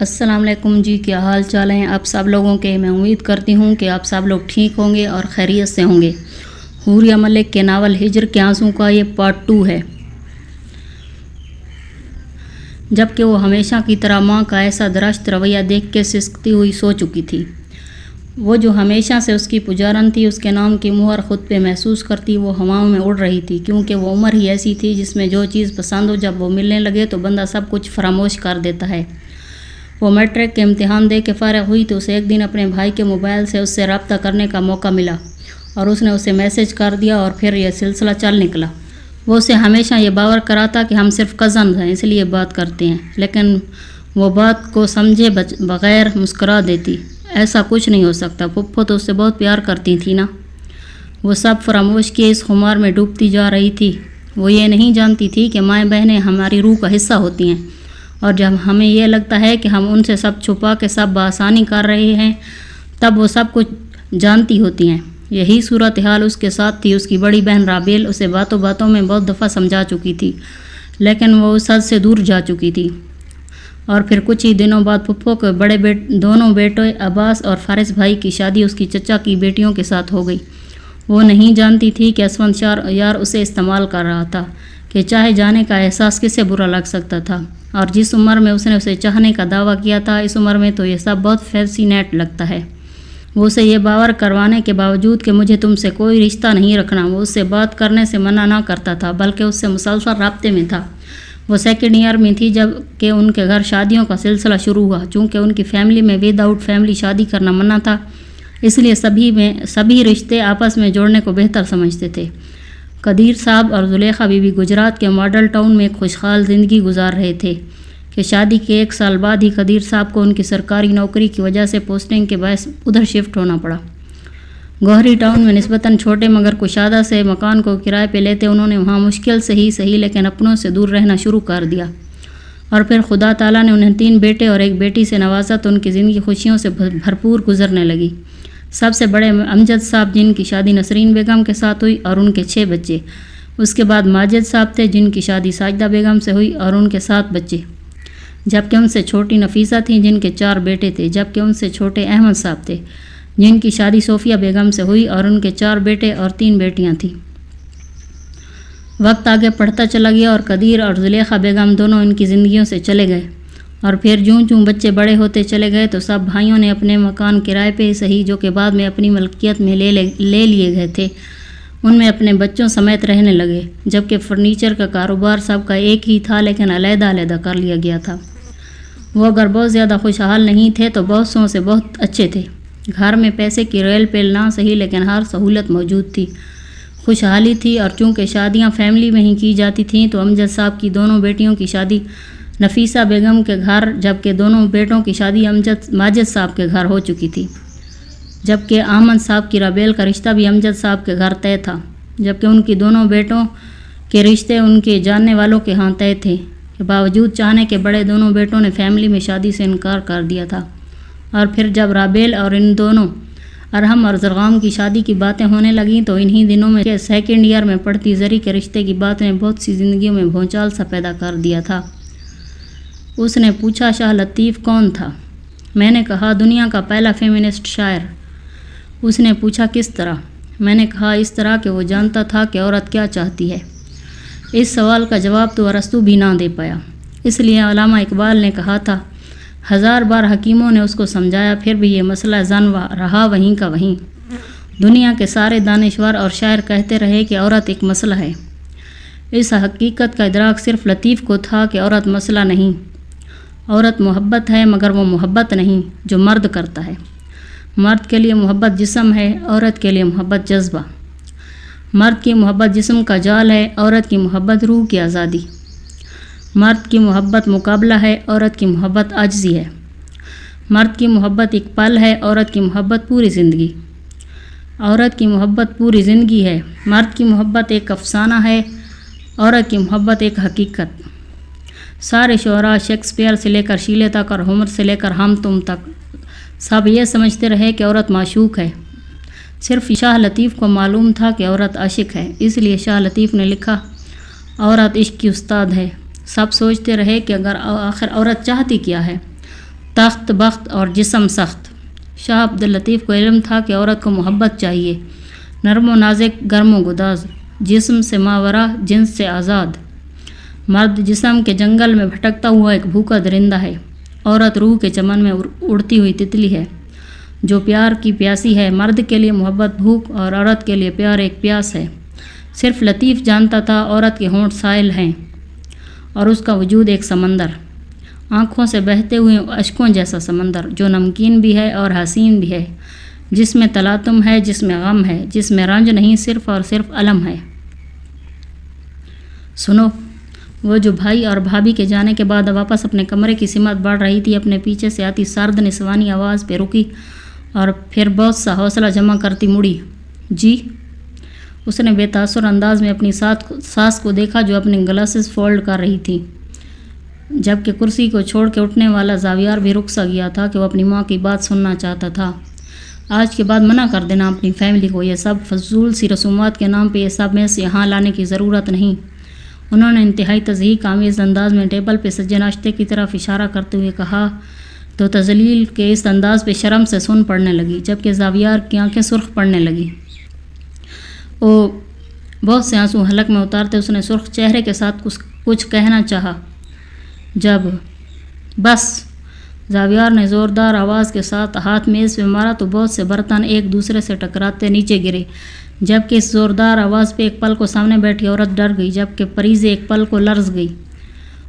السلام علیکم جی، کیا حال چال ہیں آپ سب لوگوں کے؟ میں امید کرتی ہوں کہ آپ سب لوگ ٹھیک ہوں گے اور خیریت سے ہوں گے۔ حوریہ ملک کے ناول ہجر کے آنسوں کا یہ پارٹ 2 ہے۔ جبکہ وہ ہمیشہ کی طرح ماں کا ایسا درشت رویہ دیکھ کے سسکتی ہوئی سو چکی تھی۔ وہ جو ہمیشہ سے اس کی پجارن تھی، اس کے نام کی مہر خود پہ محسوس کرتی، وہ ہواؤں میں اڑ رہی تھی، کیونکہ وہ عمر ہی ایسی تھی جس میں جو چیز پسند ہو جب وہ ملنے لگے تو بندہ سب کچھ فراموش کر دیتا ہے۔ وہ میٹرک کے امتحان دے کے فارغ ہوئی تو اسے ایک دن اپنے بھائی کے موبائل سے اس سے رابطہ کرنے کا موقع ملا اور اس نے اسے میسج کر دیا اور پھر یہ سلسلہ چل نکلا۔ وہ اسے ہمیشہ یہ باور کراتا کہ ہم صرف کزنز ہیں اس لیے بات کرتے ہیں، لیکن وہ بات کو سمجھے بغیر مسکرا دیتی۔ ایسا کچھ نہیں ہو سکتا، پھپھو تو اس سے بہت پیار کرتی تھی نا۔ وہ سب فراموش کیے اس خمار میں ڈوبتی جا رہی تھی۔ وہ یہ نہیں جانتی تھی کہ مائیں بہنیں ہماری روح کا حصہ ہوتی ہیں، اور جب ہمیں یہ لگتا ہے کہ ہم ان سے سب چھپا کے سب بآسانی کر رہے ہیں، تب وہ سب کچھ جانتی ہوتی ہیں۔ یہی صورتحال اس کے ساتھ تھی۔ اس کی بڑی بہن رابیل اسے باتوں باتوں میں بہت دفعہ سمجھا چکی تھی، لیکن وہ اس حد سے دور جا چکی تھی۔ اور پھر کچھ ہی دنوں بعد پھپھو کے دونوں بیٹے عباس اور فارس بھائی کی شادی اس کی چچا کی بیٹیوں کے ساتھ ہو گئی۔ وہ نہیں جانتی تھی کہ اسفند یار اسے استعمال کر رہا تھا، کہ چاہے جانے کا احساس کسے برا لگ سکتا تھا، اور جس عمر میں اس نے اسے چاہنے کا دعویٰ کیا تھا، اس عمر میں تو یہ سب بہت فیسینیٹ لگتا ہے۔ وہ اسے یہ باور کروانے کے باوجود کہ مجھے تم سے کوئی رشتہ نہیں رکھنا، وہ اس سے بات کرنے سے منع نہ کرتا تھا، بلکہ اس سے مسلسل رابطے میں تھا۔ وہ سیکنڈ ایئر میں تھی جب کہ ان کے گھر شادیوں کا سلسلہ شروع ہوا۔ چونکہ ان کی فیملی میں ود آؤٹ فیملی شادی کرنا منع تھا، اس لیے سبھی رشتے آپس میں جوڑنے کو بہتر سمجھتے تھے۔ قدیر صاحب اور زلیخا بی بی گجرات کے ماڈل ٹاؤن میں ایک خوشحال زندگی گزار رہے تھے کہ شادی کے 1 سال بعد ہی قدیر صاحب کو ان کی سرکاری نوکری کی وجہ سے پوسٹنگ کے باعث ادھر شفٹ ہونا پڑا۔ گوہری ٹاؤن میں نسبتاً چھوٹے مگر کشادہ سے مکان کو کرائے پہ لیتے انہوں نے وہاں مشکل سے ہی صحیح لیکن اپنوں سے دور رہنا شروع کر دیا، اور پھر خدا تعالیٰ نے انہیں 3 بیٹے اور 1 بیٹی سے نوازا تو ان کی زندگی خوشیوں سے بھرپور گزرنے لگی۔ سب سے بڑے امجد صاحب جن کی شادی نسرین بیگم کے ساتھ ہوئی اور ان کے 6 بچے۔ اس کے بعد ماجد صاحب تھے جن کی شادی ساجدہ بیگم سے ہوئی اور ان کے 7 بچے، جبکہ ان سے چھوٹی نفیسہ تھیں جن کے 4 بیٹے تھے، جبکہ ان سے چھوٹے احمد صاحب تھے جن کی شادی صوفیہ بیگم سے ہوئی اور ان کے 4 بیٹے اور 3 بیٹیاں تھیں۔ وقت آگے بڑھتا چلا گیا اور قدیر اور زلیخا بیگم دونوں ان کی زندگیوں سے چلے گئے، اور پھر جوں بچے بڑے ہوتے چلے گئے تو سب بھائیوں نے اپنے مکان کرائے پہ صحیح جو کہ بعد میں اپنی ملکیت میں لے لیے گئے تھے، ان میں اپنے بچوں سمیت رہنے لگے، جبکہ فرنیچر کا کاروبار سب کا ایک ہی تھا لیکن علیحدہ کر لیا گیا تھا۔ وہ اگر بہت زیادہ خوشحال نہیں تھے تو بہت سو سے بہت اچھے تھے۔ گھر میں پیسے کی ریل پیل نہ صحیح لیکن ہر سہولت موجود تھی، خوشحالی تھی، اور چونکہ شادیاں فیملی میں ہی کی جاتی تھیں تو امجد صاحب کی دونوں بیٹیوں کی شادی نفیسہ بیگم کے گھر، جبکہ دونوں بیٹوں کی شادی ماجد صاحب کے گھر ہو چکی تھی، جبکہ احمد صاحب کی رابیل کا رشتہ بھی امجد صاحب کے گھر طے تھا، جبکہ ان کی دونوں بیٹوں کے رشتے ان کے جاننے والوں کے ہاں طے تھے، کہ باوجود چاہنے کے بڑے دونوں بیٹوں نے فیملی میں شادی سے انکار کر دیا تھا۔ اور پھر جب رابیل اور ان دونوں ارحم اور زرغام کی شادی کی باتیں ہونے لگیں تو انہی دنوں میں سیکنڈ ایئر میں پڑھتی زری کے رشتے کی بات نے بہت سی زندگیوں میں بھونچال سا پیدا کر دیا تھا۔ اس نے پوچھا، شاہ لطیف کون تھا؟ میں نے کہا، دنیا کا پہلا فیمنسٹ شاعر۔ اس نے پوچھا، کس طرح؟ میں نے کہا، اس طرح کہ وہ جانتا تھا کہ عورت کیا چاہتی ہے۔ اس سوال کا جواب تو ارسطو بھی نہ دے پایا، اس لیے علامہ اقبال نے کہا تھا، 1000 بار حکیموں نے اس کو سمجھایا پھر بھی یہ مسئلہ زن رہا وہیں کا وہیں۔ دنیا کے سارے دانشور اور شاعر کہتے رہے کہ عورت ایک مسئلہ ہے۔ اس حقیقت کا ادراک صرف لطیف کو تھا کہ عورت مسئلہ نہیں، عورت محبت ہے، مگر وہ محبت نہیں جو مرد کرتا ہے۔ مرد کے لیے محبت جسم ہے، عورت کے لیے محبت جذبہ۔ مرد کی محبت جسم کا جال ہے، عورت کی محبت روح کی آزادی۔ مرد کی محبت مقابلہ ہے، عورت کی محبت عاجزی ہے۔ مرد کی محبت ایک پل ہے، عورت کی محبت پوری زندگی۔ عورت کی محبت پوری زندگی ہے۔ مرد کی محبت ایک افسانہ ہے، عورت کی محبت ایک حقیقت۔ سارے شعراء شیکسپیئر سے لے کر شیلے تک اور ہومر سے لے کر ہم تم تک سب یہ سمجھتے رہے کہ عورت معشوق ہے۔ صرف شاہ لطیف کو معلوم تھا کہ عورت عاشق ہے، اس لیے شاہ لطیف نے لکھا، عورت عشق کی استاد ہے۔ سب سوچتے رہے کہ اگر آخر عورت چاہتی کیا ہے، تخت بخت اور جسم سخت۔ شاہ عبداللطیف کو علم تھا کہ عورت کو محبت چاہیے، نرم و نازک، گرم و گداز، جسم سے ماورا، جنس سے آزاد۔ مرد جسم کے جنگل میں بھٹکتا ہوا ایک بھوکا درندہ ہے، عورت روح کے چمن میں اڑتی ہوئی تتلی ہے جو پیار کی پیاسی ہے۔ مرد کے لیے محبت بھوک اور عورت کے لیے پیار ایک پیاس ہے۔ صرف لطیف جانتا تھا عورت کے ہونٹ سائل ہیں اور اس کا وجود ایک سمندر، آنکھوں سے بہتے ہوئے اشکوں جیسا سمندر جو نمکین بھی ہے اور حسین بھی ہے، جس میں تلاطم ہے، جس میں غم ہے، جس میں رنج نہیں، صرف اور صرف الم ہے۔ سنو، وہ جو بھائی اور بھابھی کے جانے کے بعد واپس اپنے کمرے کی سمت بڑھ رہی تھی، اپنے پیچھے سے آتی سرد نسوانی آواز پہ رکی اور پھر بہت سا حوصلہ جمع کرتی مڑی۔ جی؟ اس نے بے تاثر انداز میں اپنی ساس کو دیکھا جو اپنے گلاسز فولڈ کر رہی تھی، جبکہ کرسی کو چھوڑ کے اٹھنے والا زاویار بھی رک سا گیا تھا کہ وہ اپنی ماں کی بات سننا چاہتا تھا۔ آج کے بعد منع کر دینا اپنی فیملی کو، یہ سب فضول سی رسومات کے نام پہ یہ سب میں سے یہاں لانے کی ضرورت نہیں۔ انہوں نے انتہائی تضحیک آمیز انداز میں ٹیبل پہ سجے ناشتے کی طرف اشارہ کرتے ہوئے کہا تو تذلیل کے اس انداز پہ شرم سے سن پڑنے لگی، جبکہ زاویار کی آنکھیں سرخ پڑنے لگیں۔ وہ بہت سے آنسو حلق میں اتارتے اس نے سرخ چہرے کے ساتھ کچھ کہنا چاہا جب بس زاویار نے زوردار آواز کے ساتھ ہاتھ میز پہ مارا تو بہت سے برتن ایک دوسرے سے ٹکراتے نیچے گرے، جبکہ اس زوردار آواز پہ ایک پل کو سامنے بیٹھی عورت ڈر گئی، جبکہ پریزے ایک پل کو لرز گئی۔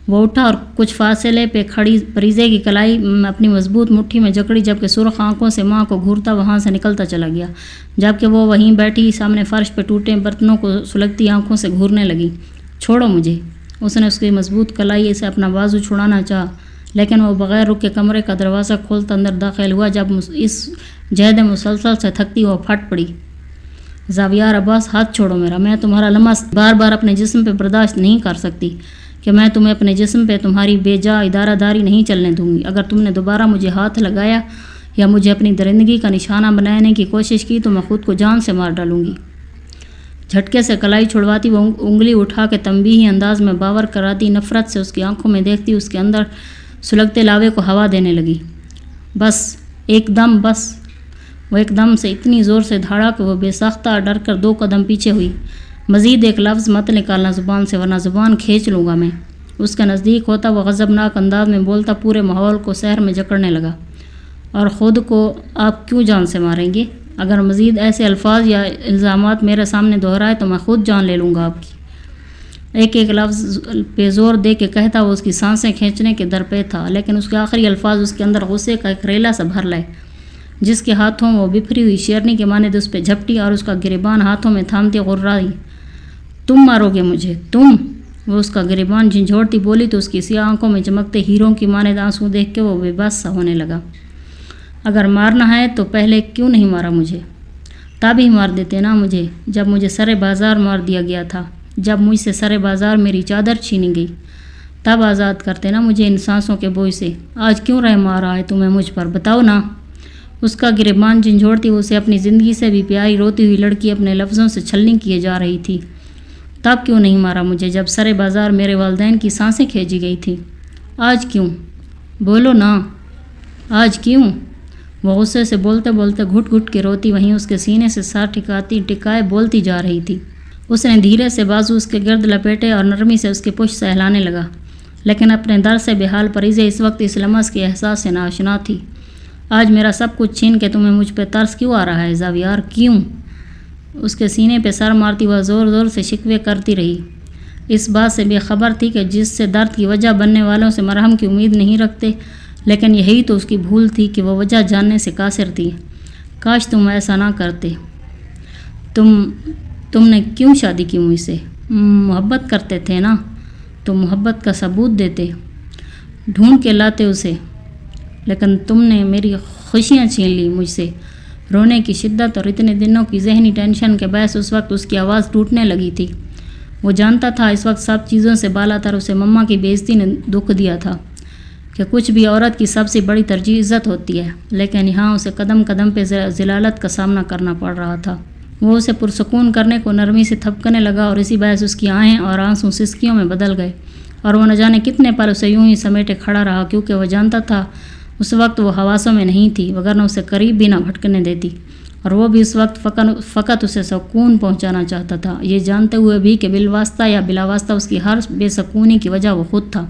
وہ اٹھا اور کچھ فاصلے پہ کھڑی پریزے کی کلائی اپنی مضبوط مٹھی میں جکڑی، جبکہ سرخ آنکھوں سے ماں کو گھورتا وہاں سے نکلتا چلا گیا، جبکہ وہ وہیں بیٹھی سامنے فرش پہ ٹوٹے برتنوں کو سلگتی آنکھوں سے گھورنے لگی۔ چھوڑو مجھے، اس نے اس کی مضبوط کلائی سے اپنا بازو چھڑانا چاہا، لیکن وہ بغیر رکے کمرے کا دروازہ کھولتا اندر داخل ہوا۔ جب اس جہد مسلسل سے تھکتی وہ پھٹ پڑی۔ زاویار عباس، ہاتھ چھوڑو میرا، میں تمہارا لمس بار بار اپنے جسم پہ برداشت نہیں کر سکتی کہ میں تمہیں اپنے جسم پہ تمہاری بے جا ادارہ داری نہیں چلنے دوں گی۔ اگر تم نے دوبارہ مجھے ہاتھ لگایا یا مجھے اپنی درندگی کا نشانہ بنانے کی کوشش کی تو میں خود کو جان سے مار ڈالوں گی۔ جھٹکے سے کلائی چھڑواتی وہ انگلی اٹھا کے تنبیہی انداز میں باور کراتی نفرت سے اس کی آنکھوں میں دیکھتی اس کے اندر سلگتے لاوے کو ہوا دینے لگی۔ بس ایک دم، بس۔ وہ ایک دم سے اتنی زور سے دھاڑا کہ وہ بے ساختہ ڈر کر 2 قدم پیچھے ہوئی۔ مزید ایک لفظ مت نکالنا زبان سے ورنہ زبان کھینچ لوں گا میں۔ اس کے نزدیک ہوتا وہ غضبناک انداز میں بولتا پورے ماحول کو سحر میں جکڑنے لگا۔ اور خود کو آپ کیوں جان سے ماریں گے؟ اگر مزید ایسے الفاظ یا الزامات میرے سامنے دہرائے تو میں خود جان لے لوں گا آپ کی۔ ایک ایک لفظ پہ زور دے کے کہتا وہ اس کی سانسیں کھینچنے کے در پہ تھا، لیکن اس کے آخری الفاظ اس کے اندر غصے کا ایک ریلا سا بھر لائے، جس کے ہاتھوں وہ بفری ہوئی شیرنی کے مانند اس پہ جھپٹی اور اس کا گریبان ہاتھوں میں تھامتی غرائی۔ تم مارو گے مجھے، تم؟ وہ اس کا گریبان جھنجھوڑتی بولی تو اس کی سیاہ آنکھوں میں چمکتے ہیروں کی مانند آنسو دیکھ کے وہ بے بس سا ہونے لگا۔ اگر مارنا ہے تو پہلے کیوں نہیں مارا مجھے؟ تب ہی مار دیتے نا مجھے، جب مجھے سرے بازار مار دیا گیا تھا، جب مجھ سے سرے بازار میری چادر چھینی گئی، تب آزاد کرتے نا مجھے ان سانسوں کے بوجھ سے۔ آج کیوں رحم آ رہا ہے تمہیں مجھ پر، بتاؤ نا؟ اس کا گریبان جھنجھوڑتی اسے اپنی زندگی سے بھی پیاری روتی ہوئی لڑکی اپنے لفظوں سے چھلنی کیے جا رہی تھی۔ تب کیوں نہیں مارا مجھے جب سرے بازار میرے والدین کی سانسیں کھینچی گئی تھیں؟ آج کیوں؟ بولو نا، آج کیوں؟ وہ غصے سے بولتے بولتے گھٹ گھٹ کے روتی وہیں اس کے سینے سے سر ٹکائے بولتی جا رہی تھی۔ اس نے دھیرے سے بازو اس کے گرد لپیٹے اور نرمی سے اس کے پشت سہلانے لگا، لیکن اپنے در سے بے حال پریزے اس وقت اس لمس کے احساس سے ناآشنا تھی۔ آج میرا سب کچھ چھین کے تمہیں مجھ پہ ترس کیوں آ رہا ہے زاویار، کیوں؟ اس کے سینے پہ سر مارتی وہ زور زور سے شکوے کرتی رہی، اس بات سے بے خبر تھی کہ جس سے درد کی وجہ بننے والوں سے مرہم کی امید نہیں رکھتے، لیکن یہی تو اس کی بھول تھی کہ وہ وجہ جاننے سے قاصر تھی۔ کاش تم ایسا نہ کرتے۔ تم نے کیوں شادی کی مجھ سے؟ محبت کرتے تھے نا، تو محبت کا ثبوت دیتے، ڈھونڈ کے لاتے اسے، لیکن تم نے میری خوشیاں چھین لی مجھ سے۔ رونے کی شدت اور اتنے دنوں کی ذہنی ٹینشن کے باعث اس وقت اس کی آواز ٹوٹنے لگی تھی۔ وہ جانتا تھا اس وقت سب چیزوں سے بالا تر اسے مما کی بے عزتی نے دکھ دیا تھا کہ کچھ بھی عورت کی سب سے بڑی ترجیح عزت ہوتی ہے، لیکن یہاں اسے قدم قدم پہ ذلالت کا سامنا کرنا پڑ رہا تھا۔ وہ اسے پرسکون کرنے کو نرمی سے تھپکنے لگا اور اسی باعث اس کی آہیں اور آنسو سسکیوں میں بدل گئے، اور وہ نہ جانے کتنے پل اسے یوں ہی سمیٹے کھڑا رہا، کیونکہ وہ جانتا تھا اس وقت وہ حواسوں میں نہیں تھی، وگرنہ اسے قریب بھی نہ بھٹکنے دیتی، اور وہ بھی اس وقت فقط اسے سکون پہنچانا چاہتا تھا، یہ جانتے ہوئے بھی کہ بالواسطہ یا بلا واسطہ اس کی ہر بے سکونی کی وجہ وہ خود تھا۔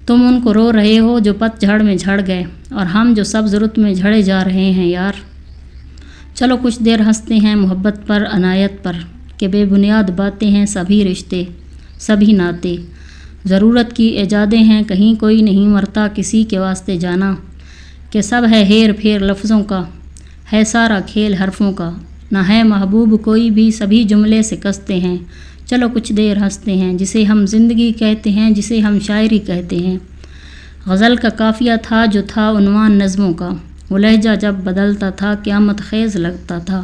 تم ان کو رو رہے ہو جو پت جھڑ میں جھڑ گئے، اور ہم جو سبز رت میں جھڑے جا رہے ہیں یار۔ چلو کچھ دیر ہنستے ہیں محبت پر، عنایت پر، کہ بے بنیاد باتیں ہیں سبھی رشتے، سبھی ناطے، ضرورت کی ایجادیں ہیں، کہیں کوئی نہیں مرتا کسی کے واسطے جانا، کہ سب ہے ہیر پھیر لفظوں کا، ہے سارا کھیل حرفوں کا، نہ ہے محبوب کوئی بھی، سبھی جملے سے کستے ہیں۔ چلو کچھ دیر ہنستے ہیں، جسے ہم زندگی کہتے ہیں، جسے ہم شاعری کہتے ہیں۔ غزل کا قافیہ تھا جو تھا عنوان نظموں کا، وہ لہجہ جب بدلتا تھا قیامت خیز لگتا تھا،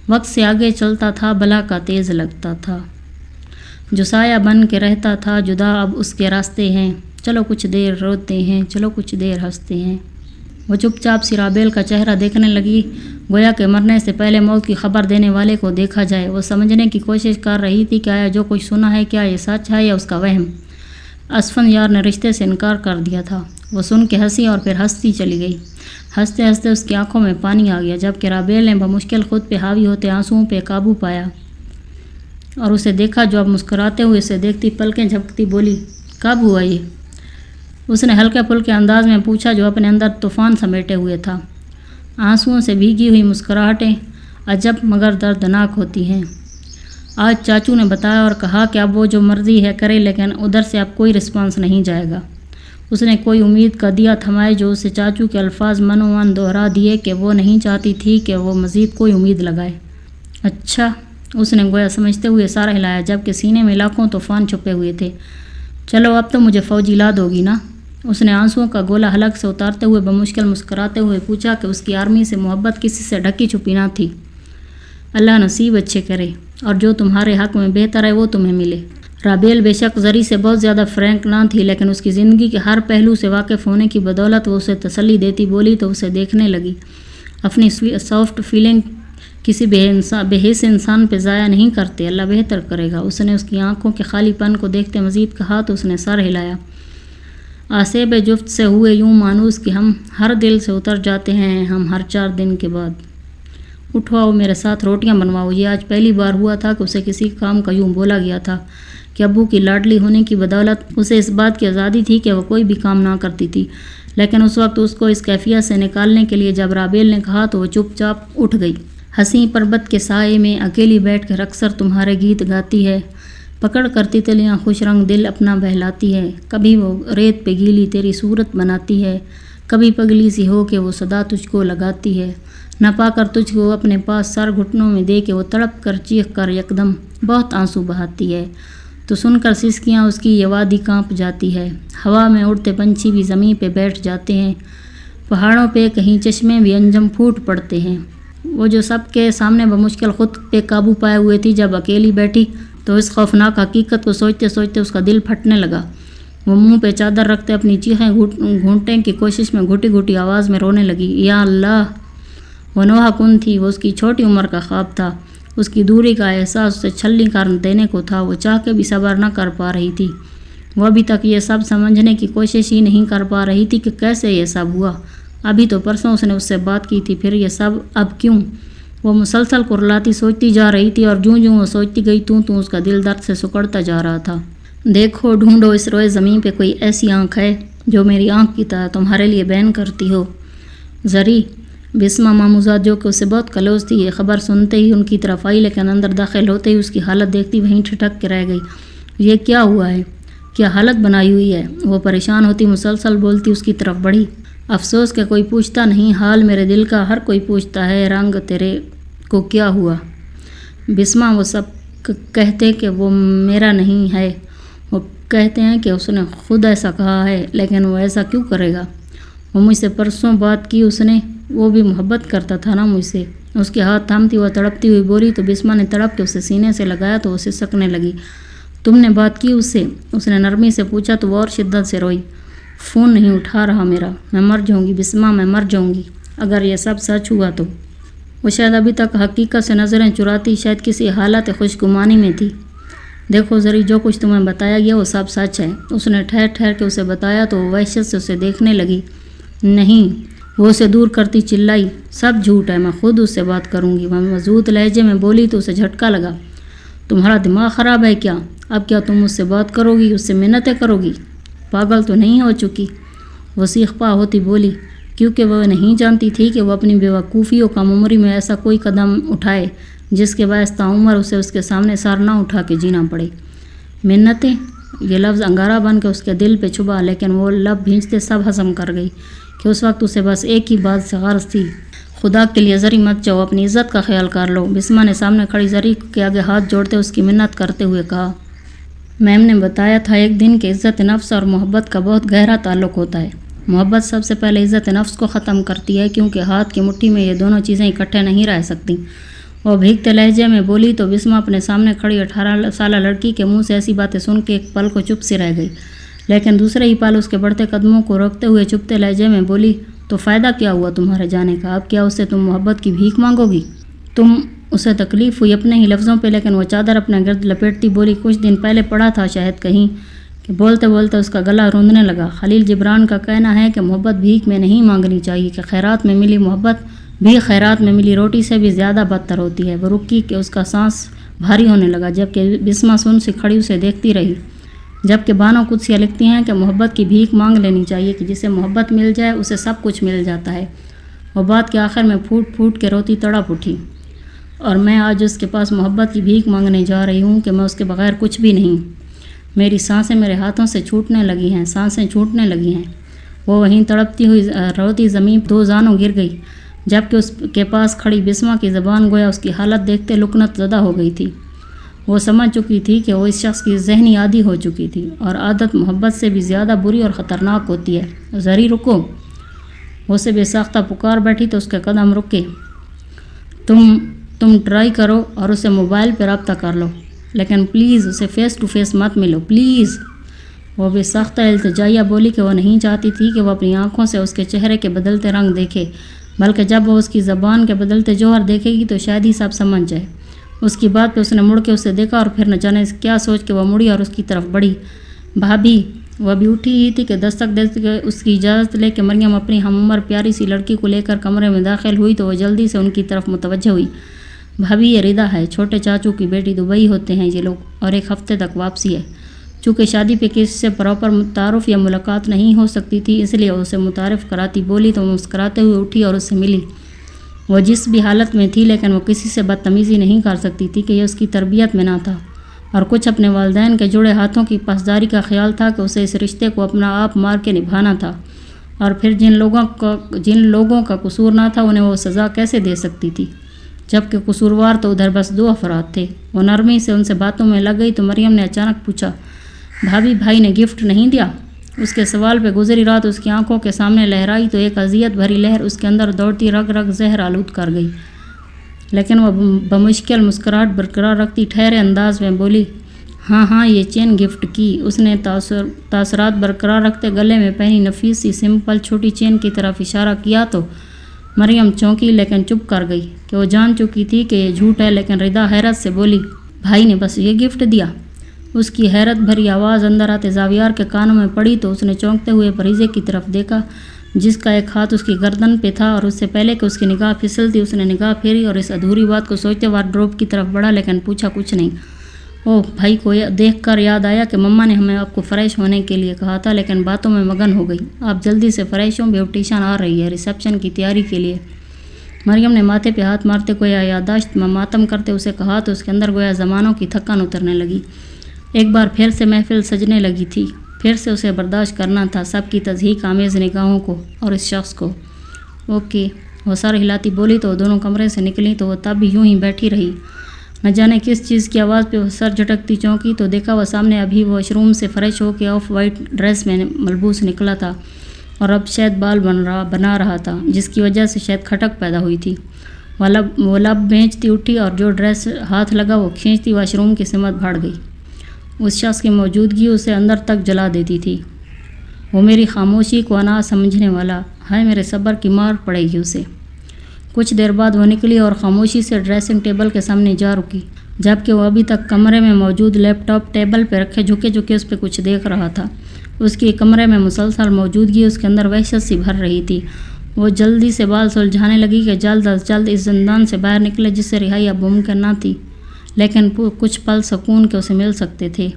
وقت سے آگے چلتا تھا بلا کا تیز لگتا تھا، جو سایہ بن کے رہتا تھا جدا اب اس کے راستے ہیں۔ چلو کچھ دیر روتے ہیں، چلو کچھ دیر ہنستے ہیں۔ وہ چپ چاپ سی رابیل کا چہرہ دیکھنے لگی، گویا کہ مرنے سے پہلے موت کی خبر دینے والے کو دیکھا جائے۔ وہ سمجھنے کی کوشش کر رہی تھی کہ آیا جو کچھ سنا ہے کیا یہ سچ ہے یا اس کا وہم۔ اسفندیار نے رشتے سے انکار کر دیا تھا۔ وہ سن کے ہنسی اور پھر ہنستی چلی گئی۔ ہنستے ہنستے اس کی آنکھوں میں پانی آ گیا، جبکہ رابیل نے بمشکل خود پہ حاوی ہوتے آنسوؤں پہ قابو پایا اور اسے دیکھا جو اب مسکراتے ہوئے اسے دیکھتی پلکیں جھپکتی بولی، کب ہوا یہ؟ اس نے ہلکے پھلکے انداز میں پوچھا جو اپنے اندر طوفان سمیٹے ہوئے تھا۔ آنسوؤں سے بھیگی ہوئی مسکراہٹیں عجب مگر دردناک ہوتی ہیں۔ آج چاچو نے بتایا اور کہا کہ اب وہ جو مرضی ہے کرے، لیکن ادھر سے اب کوئی رسپانس نہیں جائے گا۔ اس نے کوئی امید کا دیا تھمائے جو اسے چاچو کے الفاظ من و من دہرا دیے کہ وہ نہیں چاہتی تھی کہ وہ مزید کوئی امید لگائے۔ اچھا، اس نے گویا سمجھتے ہوئے سر ہلایا، جبکہ سینے میں لاکھوں طوفان چھپے ہوئے تھے۔ چلو اب تو مجھے فوجی لا دو گی نا؟ اس نے آنسوؤں کا گولا حلق سے اتارتے ہوئے بمشکل مسکراتے ہوئے پوچھا کہ اس کی آرمی سے محبت کسی سے ڈھکی چھپی نہ تھی۔ اللہ نصیب اچھے کرے، اور جو تمہارے حق میں بہتر ہے وہ تمہیں ملے۔ رابیل بے شک زری سے بہت زیادہ فرینک نہ تھی، لیکن اس کی زندگی کے ہر پہلو سے واقف ہونے کی بدولت وہ اسے تسلی دیتی بولی تو اسے دیکھنے لگی۔ اپنی سافٹ فیلنگ کسی بے حس انسان پہ ضائع نہیں کرتے، اللہ بہتر کرے گا۔ اس نے اس کی آنکھوں کے خالی پن کو دیکھتے مزید کہا تو اس نے سر ہلایا۔ آسیب جفت سے ہوئے یوں مانوس کہ ہم ہر دل سے اتر جاتے ہیں ہم ہر 4 دن کے بعد۔ اٹھو آؤ میرے ساتھ روٹیاں بنواؤ۔ یہ آج پہلی بار ہوا تھا کہ اسے کسی کام کا یوں بولا گیا تھا کہ ابو کی لاڈلی ہونے کی بدولت اسے اس بات کی آزادی تھی کہ وہ کوئی بھی کام نہ کرتی تھی، لیکن اس وقت اس کو اس کیفیت سے نکالنے کے لیے جب رابیل نے کہا تو وہ چپ چاپ اٹھ گئی۔ حسین پربت کے سائے میں اکیلی بیٹھ کر اکثر تمہارے گیت گاتی ہے، پکڑ کر تتلیاں خوش رنگ دل اپنا بہلاتی ہے، کبھی وہ ریت پہ گیلی تیری صورت بناتی ہے، کبھی پگلی سی ہو کے وہ صدا تجھ کو لگاتی ہے، نہ پا کر تجھ کو اپنے پاس سر گھٹنوں میں دے کے وہ تڑپ کر چیخ کر یکدم بہت آنسو بہاتی ہے، تو سن کر سسکیاں اس کی یہ وادی کانپ جاتی ہے، ہوا میں اڑتے پنچھی بھی زمین پہ بیٹھ جاتے ہیں، پہاڑوں پہ کہیں چشمے بھی انجم پھوٹ پڑتے ہیں۔ وہ جو سب کے سامنے بمشکل خود پہ قابو پائے ہوئے تھی، جب اکیلی بیٹھی تو اس خوفناک حقیقت کو سوچتے سوچتے اس کا دل پھٹنے لگا۔ وہ منہ پہ چادر رکھتے اپنی چیخیں گھونٹنے کی کوشش میں گھٹی گھٹی آواز میں رونے لگی، یا اللہ! وہ نوحہ کن تھی، وہ اس کی چھوٹی عمر کا خواب تھا، اس کی دوری کا احساس اسے چھلنی کر دینے کو تھا، وہ چاہ کے بھی صبر نہ کر پا رہی تھی۔ وہ ابھی تک یہ سب سمجھنے کی کوشش ہی نہیں کر پا رہی تھی کہ کیسے یہ سب ہوا۔ ابھی تو پرسوں اس نے اس سے بات کی تھی، پھر یہ سب اب کیوں؟ وہ مسلسل کرلاتی سوچتی جا رہی تھی، اور جوں جوں وہ سوچتی گئی تو اس کا دل درد سے سکڑتا جا رہا تھا۔ دیکھو، ڈھونڈو اس روئے زمین پہ کوئی ایسی آنکھ ہے جو میری آنکھ کی طرح تمہارے لیے بین کرتی ہو۔ زری بسمہ ماموزاد جو کہ اسے بہت کلوز تھی، یہ خبر سنتے ہی ان کی طرف آئی، لیکن اندر داخل ہوتے ہی اس کی حالت دیکھتی وہیں ٹھٹک کے رہ گئی۔ یہ کیا ہوا ہے؟ کیا حالت بنائی ہوئی ہے؟ وہ پریشان ہوتی مسلسل بولتی اس کی طرف بڑھی۔ افسوس کہ کوئی پوچھتا نہیں حال میرے دل کا، ہر کوئی پوچھتا ہے رنگ تیرے کو کیا ہوا؟ بسمہ وہ سب کہتے کہ وہ میرا نہیں ہے، وہ کہتے ہیں کہ اس نے خود ایسا کہا ہے، لیکن وہ ایسا کیوں کرے گا؟ وہ مجھ سے پرسوں بات کی اس نے، وہ بھی محبت کرتا تھا نا مجھ سے۔ اس کے ہاتھ تھامتی وہ تڑپتی ہوئی بولی تو بسمہ نے تڑپ کے اسے سینے سے لگایا تو وہ سسکنے لگی۔ تم نے بات کی اس سے؟ اس نے نرمی سے پوچھا تو وہ اور شدت سے روئی۔ فون نہیں اٹھا رہا میرا، میں مر جاؤں گی بسمہ، میں مر جاؤں گی اگر یہ سب سچ ہوا تو۔ وہ شاید ابھی تک حقیقت سے نظریں چراتی، شاید کسی حالت خوشگمانی میں تھی۔ دیکھو زری، جو کچھ تمہیں بتایا گیا وہ سب سچ ہے۔ اس نے ٹھہر ٹھہر کے اسے بتایا تو وہ وحشت سے اسے دیکھنے لگی۔ نہیں، وہ اسے دور کرتی چلائی، سب جھوٹ ہے، میں خود اس سے بات کروں گی۔ وہ مضبوط لہجے میں بولی تو اسے جھٹکا لگا۔ تمہارا دماغ خراب ہے کیا؟ اب کیا تم اس سے بات کرو گی، اس سے منتیں کرو گی؟ پاگل تو نہیں ہو چکی؟ وہ سیخ پا ہوتی بولی، کیونکہ وہ نہیں جانتی تھی کہ وہ اپنی بیوقوفی و کم عمری میں ایسا کوئی قدم اٹھائے جس کے باعث تعمر اسے اس کے سامنے سار نہ اٹھا کے جینا پڑے۔ منتیں، یہ لفظ انگارہ بن کے اس کے دل پہ چبھا، لیکن وہ لب بھینچتے سب ہضم کر گئی کہ اس وقت اسے بس ایک ہی بات سے غرض تھی، خدا کے لیے زری مت جاؤ، اپنی عزت کا خیال کر لو۔ بسما نے سامنے کھڑی زری کے آگے ہاتھ جوڑتے اس کی منت کرتے ہوئے کہا، میم نے بتایا تھا ایک دن کہ عزت نفس اور محبت کا بہت گہرا تعلق ہوتا ہے۔ محبت سب سے پہلے عزت نفس کو ختم کرتی ہے، کیونکہ ہاتھ کی مٹھی میں یہ دونوں چیزیں اکٹھے نہیں رہ سکتی۔ وہ بھیگتے لہجے میں بولی تو بسما اپنے سامنے کھڑی 18 سالہ لڑکی کے منہ سے ایسی باتیں سن کے ایک پل کو چپ سی رہ گئی، لیکن دوسرے ہی پل اس کے بڑھتے قدموں کو روکتے ہوئے چپتے لہجے میں بولی، تو فائدہ کیا ہوا تمہارے جانے کا؟ اب کیا اس سے تم محبت کی بھیک مانگو گی؟ تم اسے تکلیف ہوئی اپنے ہی لفظوں پہ، لیکن وہ چادر اپنے گرد لپیٹتی بولی، کچھ دن پہلے پڑھا تھا شاید کہیں کہ بولتے بولتے اس کا گلا روندنے لگا۔ خلیل جبران کا کہنا ہے کہ محبت بھیک میں نہیں مانگنی چاہیے، کہ خیرات میں ملی محبت بھی خیرات میں ملی روٹی سے بھی زیادہ بدتر ہوتی ہے۔ وہ رکی کہ اس کا سانس بھاری ہونے لگا، جبکہ بسما سن سی کھڑی اسے دیکھتی رہی۔ جبکہ بانو قدسیہ لکھتی ہیں کہ محبت کی بھیک مانگ لینی چاہیے، کہ جسے محبت مل جائے اسے سب کچھ مل جاتا ہے۔ وہ بات کے آخر میں پھوٹ پھوٹ کے روتی تڑپ اٹھی، اور میں آج اس کے پاس محبت کی بھیک مانگنے جا رہی ہوں کہ میں اس کے بغیر کچھ بھی نہیں۔ میری سانسیں میرے ہاتھوں سے چھوٹنے لگی ہیں، سانسیں چھوٹنے لگی ہیں۔ وہ وہیں تڑپتی ہوئی روتی زمین دو زانوں گر گئی، جبکہ اس کے پاس کھڑی بسما کی زبان گویا اس کی حالت دیکھتے لکنت زدہ ہو گئی تھی۔ وہ سمجھ چکی تھی کہ وہ اس شخص کی ذہنی عادی ہو چکی تھی، اور عادت محبت سے بھی زیادہ بری اور خطرناک ہوتی ہے۔ زری رکو، وہ اسے بے ساختہ پکار بیٹھی تو اس کے قدم رکے۔ تم ٹرائی کرو اور اسے موبائل پہ رابطہ کر لو، لیکن پلیز اسے فیس ٹو فیس مت ملو، پلیز۔ وہ بے ساختہ التجائیہ بولی کہ وہ نہیں چاہتی تھی کہ وہ اپنی آنکھوں سے اس کے چہرے کے بدلتے رنگ دیکھے، بلکہ جب وہ اس کی زبان کے بدلتے جوہر دیکھے گی تو شاید ہی سب سمجھ جائے۔ اس کی بات پہ اس نے مڑ کے اسے دیکھا، اور پھر نہ جانے کیا سوچ کے وہ مڑی اور اس کی طرف بڑھی۔ بھابھی، وہ ابھی اٹھی ہی تھی کہ دستک دیتے کہ اس کی اجازت لے کے مریم اپنی ہم عمر پیاری سی لڑکی کو لے کر کمرے میں داخل ہوئی تو وہ جلدی سے ان کی طرف متوجہ ہوئی۔ بھابھی، یہ ردا ہے، چھوٹے چاچو کی بیٹی، دبئی ہوتے ہیں یہ لوگ، اور ایک ہفتے تک واپسی ہے۔ چونکہ شادی پہ کسی سے پراپر تعارف یا ملاقات نہیں ہو سکتی تھی، اس لیے اسے متعارف کراتی بولی تو وہ مسکراتے ہوئے اٹھی اور اس سے ملی۔ وہ جس بھی حالت میں تھی، لیکن وہ کسی سے بدتمیزی نہیں کر سکتی تھی کہ یہ اس کی تربیت میں نہ تھا، اور کچھ اپنے والدین کے جڑے ہاتھوں کی پاسداری کا خیال تھا کہ اسے اس رشتے کو اپنا آپ مار کے نبھانا تھا، اور پھر جن لوگوں کا قصور نہ تھا انہیں وہ سزا کیسے دے سکتی تھی، جبکہ قصوروار تو ادھر بس 2 افراد تھے۔ وہ نرمی سے ان سے باتوں میں لگ گئی تو مریم نے اچانک پوچھا، بھابھی، بھائی نے گفٹ نہیں دیا؟ اس کے سوال پہ گزری رات اس کی آنکھوں کے سامنے لہرائی تو ایک اذیت بھری لہر اس کے اندر دوڑتی رگ رگ زہر آلود کر گئی، لیکن وہ بمشکل مسکراہٹ برقرار رکھتی ٹھہرے انداز میں بولی، ہاں یہ چین گفٹ کی۔ اس نے تاثرات برقرار رکھتے گلے میں پہنی نفیس سی سمپل چھوٹی چین کی طرف اشارہ کیا تو مریم چونکی، لیکن چپ کر گئی کہ وہ جان چکی تھی کہ یہ جھوٹ ہے، لیکن ردا حیرت سے بولی، بھائی نے بس یہ گفٹ دیا؟ اس کی حیرت بھری آواز اندر آتے زاویار کے کانوں میں پڑی تو اس نے چونکتے ہوئے پریزے کی طرف دیکھا، جس کا ایک ہاتھ اس کی گردن پہ تھا، اور اس سے پہلے کہ اس کی نگاہ پھسلتی اس نے نگاہ پھیری اور اس ادھوری بات کو سوچتے وارڈروب کی طرف بڑھا، لیکن پوچھا کچھ نہیں۔ اوہ، بھائی کو دیکھ کر یاد آیا کہ مما نے ہمیں آپ کو فریش ہونے کے لیے کہا تھا، لیکن باتوں میں مگن ہو گئی۔ آپ جلدی سے فریش ہوں، بیوٹیشن آ رہی ہے ریسیپشن کی تیاری کے لیے۔ مریم نے ماتھے پہ ہاتھ مارتے گویا یادداشت ماتم کرتے اسے کہا تو اس کے اندر گویا زمانوں کی تھکن اترنے لگی۔ ایک بار پھر سے محفل سجنے لگی تھی، پھر سے اسے برداشت کرنا تھا سب کی تضحیک آمیز نگاہوں کو اور اس شخص کو۔ اوکے، وہ سر ہلاتی بولی تو وہ دونوں کمرے سے نکلی تو وہ تب بھی یوں ہی بیٹھی رہی۔ نہ جانے کس چیز کی آواز پہ وہ سر جھٹکتی چونکی تو دیکھا وہ سامنے ابھی واش روم سے فریش ہو کے آف وائٹ ڈریس میں ملبوس نکلا تھا، اور اب شاید بال بنا رہا تھا، جس کی وجہ سے شاید کھٹک پیدا ہوئی تھی۔ وہ لب بھینچتی اٹھی اور جو ڈریس ہاتھ لگا وہ کھینچتی واش روم کی سمت بڑھ گئی۔ اس شخص کی موجودگی اسے اندر تک جلا دیتی تھی۔ وہ میری خاموشی کو انا سمجھنے والا ہے، میرے صبر کی مار پڑے گی اسے۔ کچھ دیر بعد وہ نکلی اور خاموشی سے ڈریسنگ ٹیبل کے سامنے جا رکی، جبکہ وہ ابھی تک کمرے میں موجود لیپ ٹاپ ٹیبل پہ رکھے جھکے اس پہ کچھ دیکھ رہا تھا۔ اس کے کمرے میں مسلسل موجودگی اس کے اندر وحشت سی بھر رہی تھی۔ وہ جلدی سے بال سلجھانے لگی کہ جلد از جلد اس زندان سے باہر نکلے جس سے رہائی اب ممکن نہ تھی، لیکن کچھ پل سکون کے اسے مل سکتے تھے۔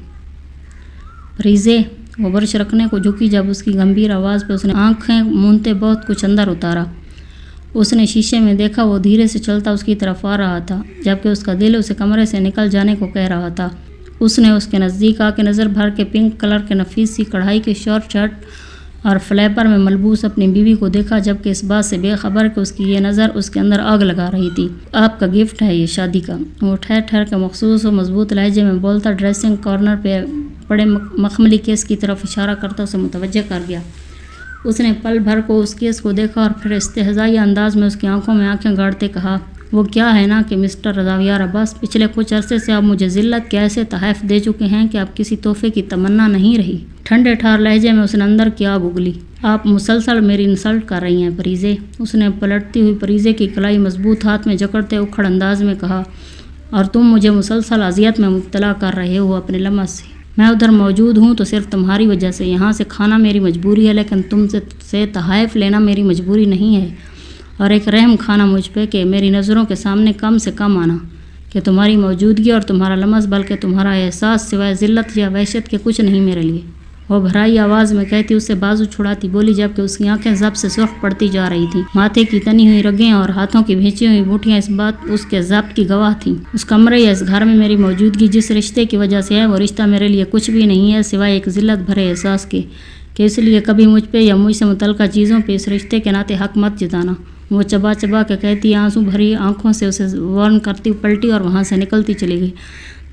پریزے، وہ برش رکھنے کو جھکی جب اس کی گمبھیر آواز پہ اس نے آنکھیں مونتے بہت کچھ اندر اتارا۔ اس نے شیشے میں دیکھا وہ دھیرے سے چلتا اس کی طرف آ رہا تھا، جبکہ اس کا دل اسے کمرے سے نکل جانے کو کہہ رہا تھا۔ اس نے اس کے نزدیک آ کے نظر بھر کے پنک کلر کے نفیس سی کڑھائی کے شارٹ شرٹ اور فلیپر میں ملبوس اپنی بیوی کو دیکھا، جبکہ اس بات سے بے خبر کہ اس کی یہ نظر اس کے اندر آگ لگا رہی تھی۔ آپ کا گفٹ ہے یہ شادی کا، وہ ٹھہر ٹھہر کے مخصوص و مضبوط لہجے میں بولتا ڈریسنگ کارنر پہ پڑے مخملی کیس کی طرف اشارہ کرتا اسے متوجہ کر گیا۔ اس نے پل بھر کو اس کیس کو دیکھا اور پھر استہزائی انداز میں اس کی آنکھوں میں آنکھیں گاڑتے کہا، وہ کیا ہے نا کہ مسٹر زاویار عباس، پچھلے کچھ عرصے سے آپ مجھے ذلت کے ایسے تحائف دے چکے ہیں کہ اب کسی تحفے کی تمنا نہیں رہی۔ ٹھنڈے ٹھار لہجے میں اس نے اندر کی آگ اگلی۔ آپ مسلسل میری انسلٹ کر رہی ہیں پریزے، اس نے پلٹتی ہوئی پریزے کی کلائی مضبوط ہاتھ میں جکڑتے اکھڑ انداز میں کہا، اور تم مجھے مسلسل اذیت میں مبتلا کر رہے ہو اپنے لمس سے۔ میں ادھر موجود ہوں تو صرف تمہاری وجہ سے، یہاں سے کھانا میری مجبوری ہے، لیکن تم سے تحائف لینا میری مجبوری نہیں ہے، اور ایک رحم کھانا مجھ پہ کہ میری نظروں کے سامنے کم سے کم آنا، کہ تمہاری موجودگی اور تمہارا لمس بلکہ تمہارا احساس سوائے ذلت یا وحشت کے کچھ نہیں میرے لیے۔ وہ بھرائی آواز میں کہتی اس سے بازو چھڑاتی بولی، جبکہ اس کی آنکھیں ضبط سے سرخ پڑتی جا رہی تھیں۔ ماتھے کی تنی ہوئی رگیں اور ہاتھوں کی بھینچی ہوئی مٹھیاں اس کے ضبط کی گواہ تھیں۔ اس کمرے یا اس گھر میں میری موجودگی جس رشتے کی وجہ سے ہے، وہ رشتہ میرے لیے کچھ بھی نہیں ہے سوائے ایک ذلت بھرے احساس کے، کہ اس لیے کبھی مجھ پہ یا مجھ سے متعلقہ چیزوں پہ اس رشتے کے ناطے حق مت جتانا۔ وہ چبا چبا کے کہتی، آنسو بھری آنکھوں سے اسے وارن کرتی پلٹی اور وہاں سے نکلتی چلی گئی،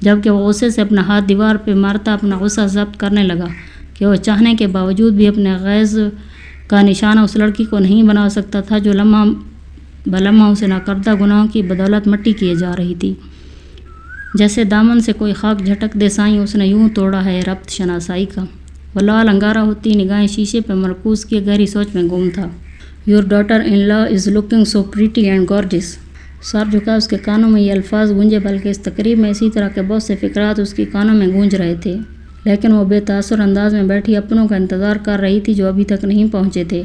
جبکہ وہ غصے سے اپنا ہاتھ دیوار پہ مارتا اپنا غصہ ضبط کرنے لگا کہ وہ چاہنے کے باوجود بھی اپنے غیظ کا نشانہ اس لڑکی کو نہیں بنا سکتا تھا جو لمحہ بلمحہ اسے ناکردہ گناہوں کی بدولت مٹی کیے جا رہی تھی۔ جیسے دامن سے کوئی خاک جھٹک دے سائیں، اس نے یوں توڑا ہے ربط شناسائی کا۔ وہ لال انگارہ ہوتی نگاہیں شیشے پہ مرکوز کیے گہری سوچ میں گم تھا۔ Your daughter in law is looking so pretty and gorgeous. سر جھکا اس کے کانوں میں یہ الفاظ گونجے، بلکہ اس تقریب میں اسی طرح کے بہت سے فقرات اس کی کانوں میں گونج رہے تھے، لیکن وہ بے تاثر انداز میں بیٹھی اپنوں کا انتظار کر رہی تھی جو ابھی تک نہیں پہنچے تھے۔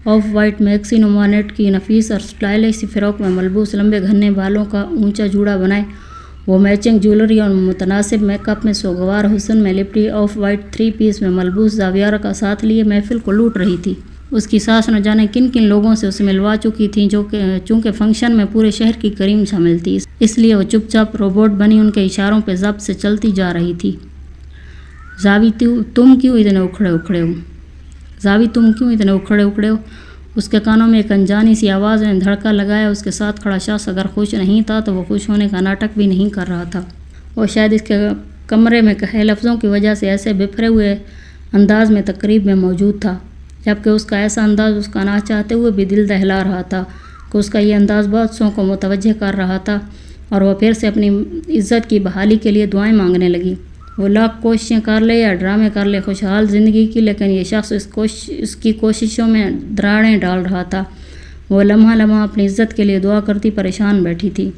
آف وائٹ میکسی نما نیٹ کی نفیس اور سٹائلش سی فراک میں ملبوس لمبے گھنے بالوں کا اونچا جوڑا بنائے، وہ میچنگ جیولری اور متناسب میک اپ میں سوگوار حسن میں لپٹی آف وائٹ 3 پیس میں ملبوس زاویار کا ساتھ لیے محفل کو لوٹ رہی تھی۔ اس کی ساس نہ جانے کن کن لوگوں سے اسے ملوا چکی تھیں، چونکہ فنکشن میں پورے شہر کی کریم شامل تھی، اس لیے وہ چپ چاپ روبوٹ بنی ان کے اشاروں پہ ضبط سے چلتی جا رہی تھی۔ زاوی تم کیوں اتنے اکھڑے ہو؟ اس کے کانوں میں ایک انجانی سی آواز نے دھڑکا لگایا۔ اس کے ساتھ کھڑا شخص اگر خوش نہیں تھا تو وہ خوش ہونے کا ناٹک بھی نہیں کر رہا تھا۔ وہ شاید اس کے کمرے میں کہے لفظوں کی وجہ سے ایسے بفرے ہوئے انداز میں تقریب میں موجود تھا، جبکہ اس کا ایسا انداز اس کا نہ چاہتے ہوئے بھی دل دہلا رہا تھا کہ اس کا یہ انداز بہت سوں کو متوجہ کر رہا تھا، اور وہ پھر سے اپنی عزت کی بحالی کے لیے دعائیں مانگنے لگی۔ وہ لاکھ کوششیں کر لے یا ڈرامے کر لے خوشحال زندگی کی، لیکن یہ شخص اس کی کوششوں میں دراڑیں ڈال رہا تھا۔ وہ لمحہ لمحہ اپنی عزت کے لیے دعا کرتی پریشان بیٹھی تھی۔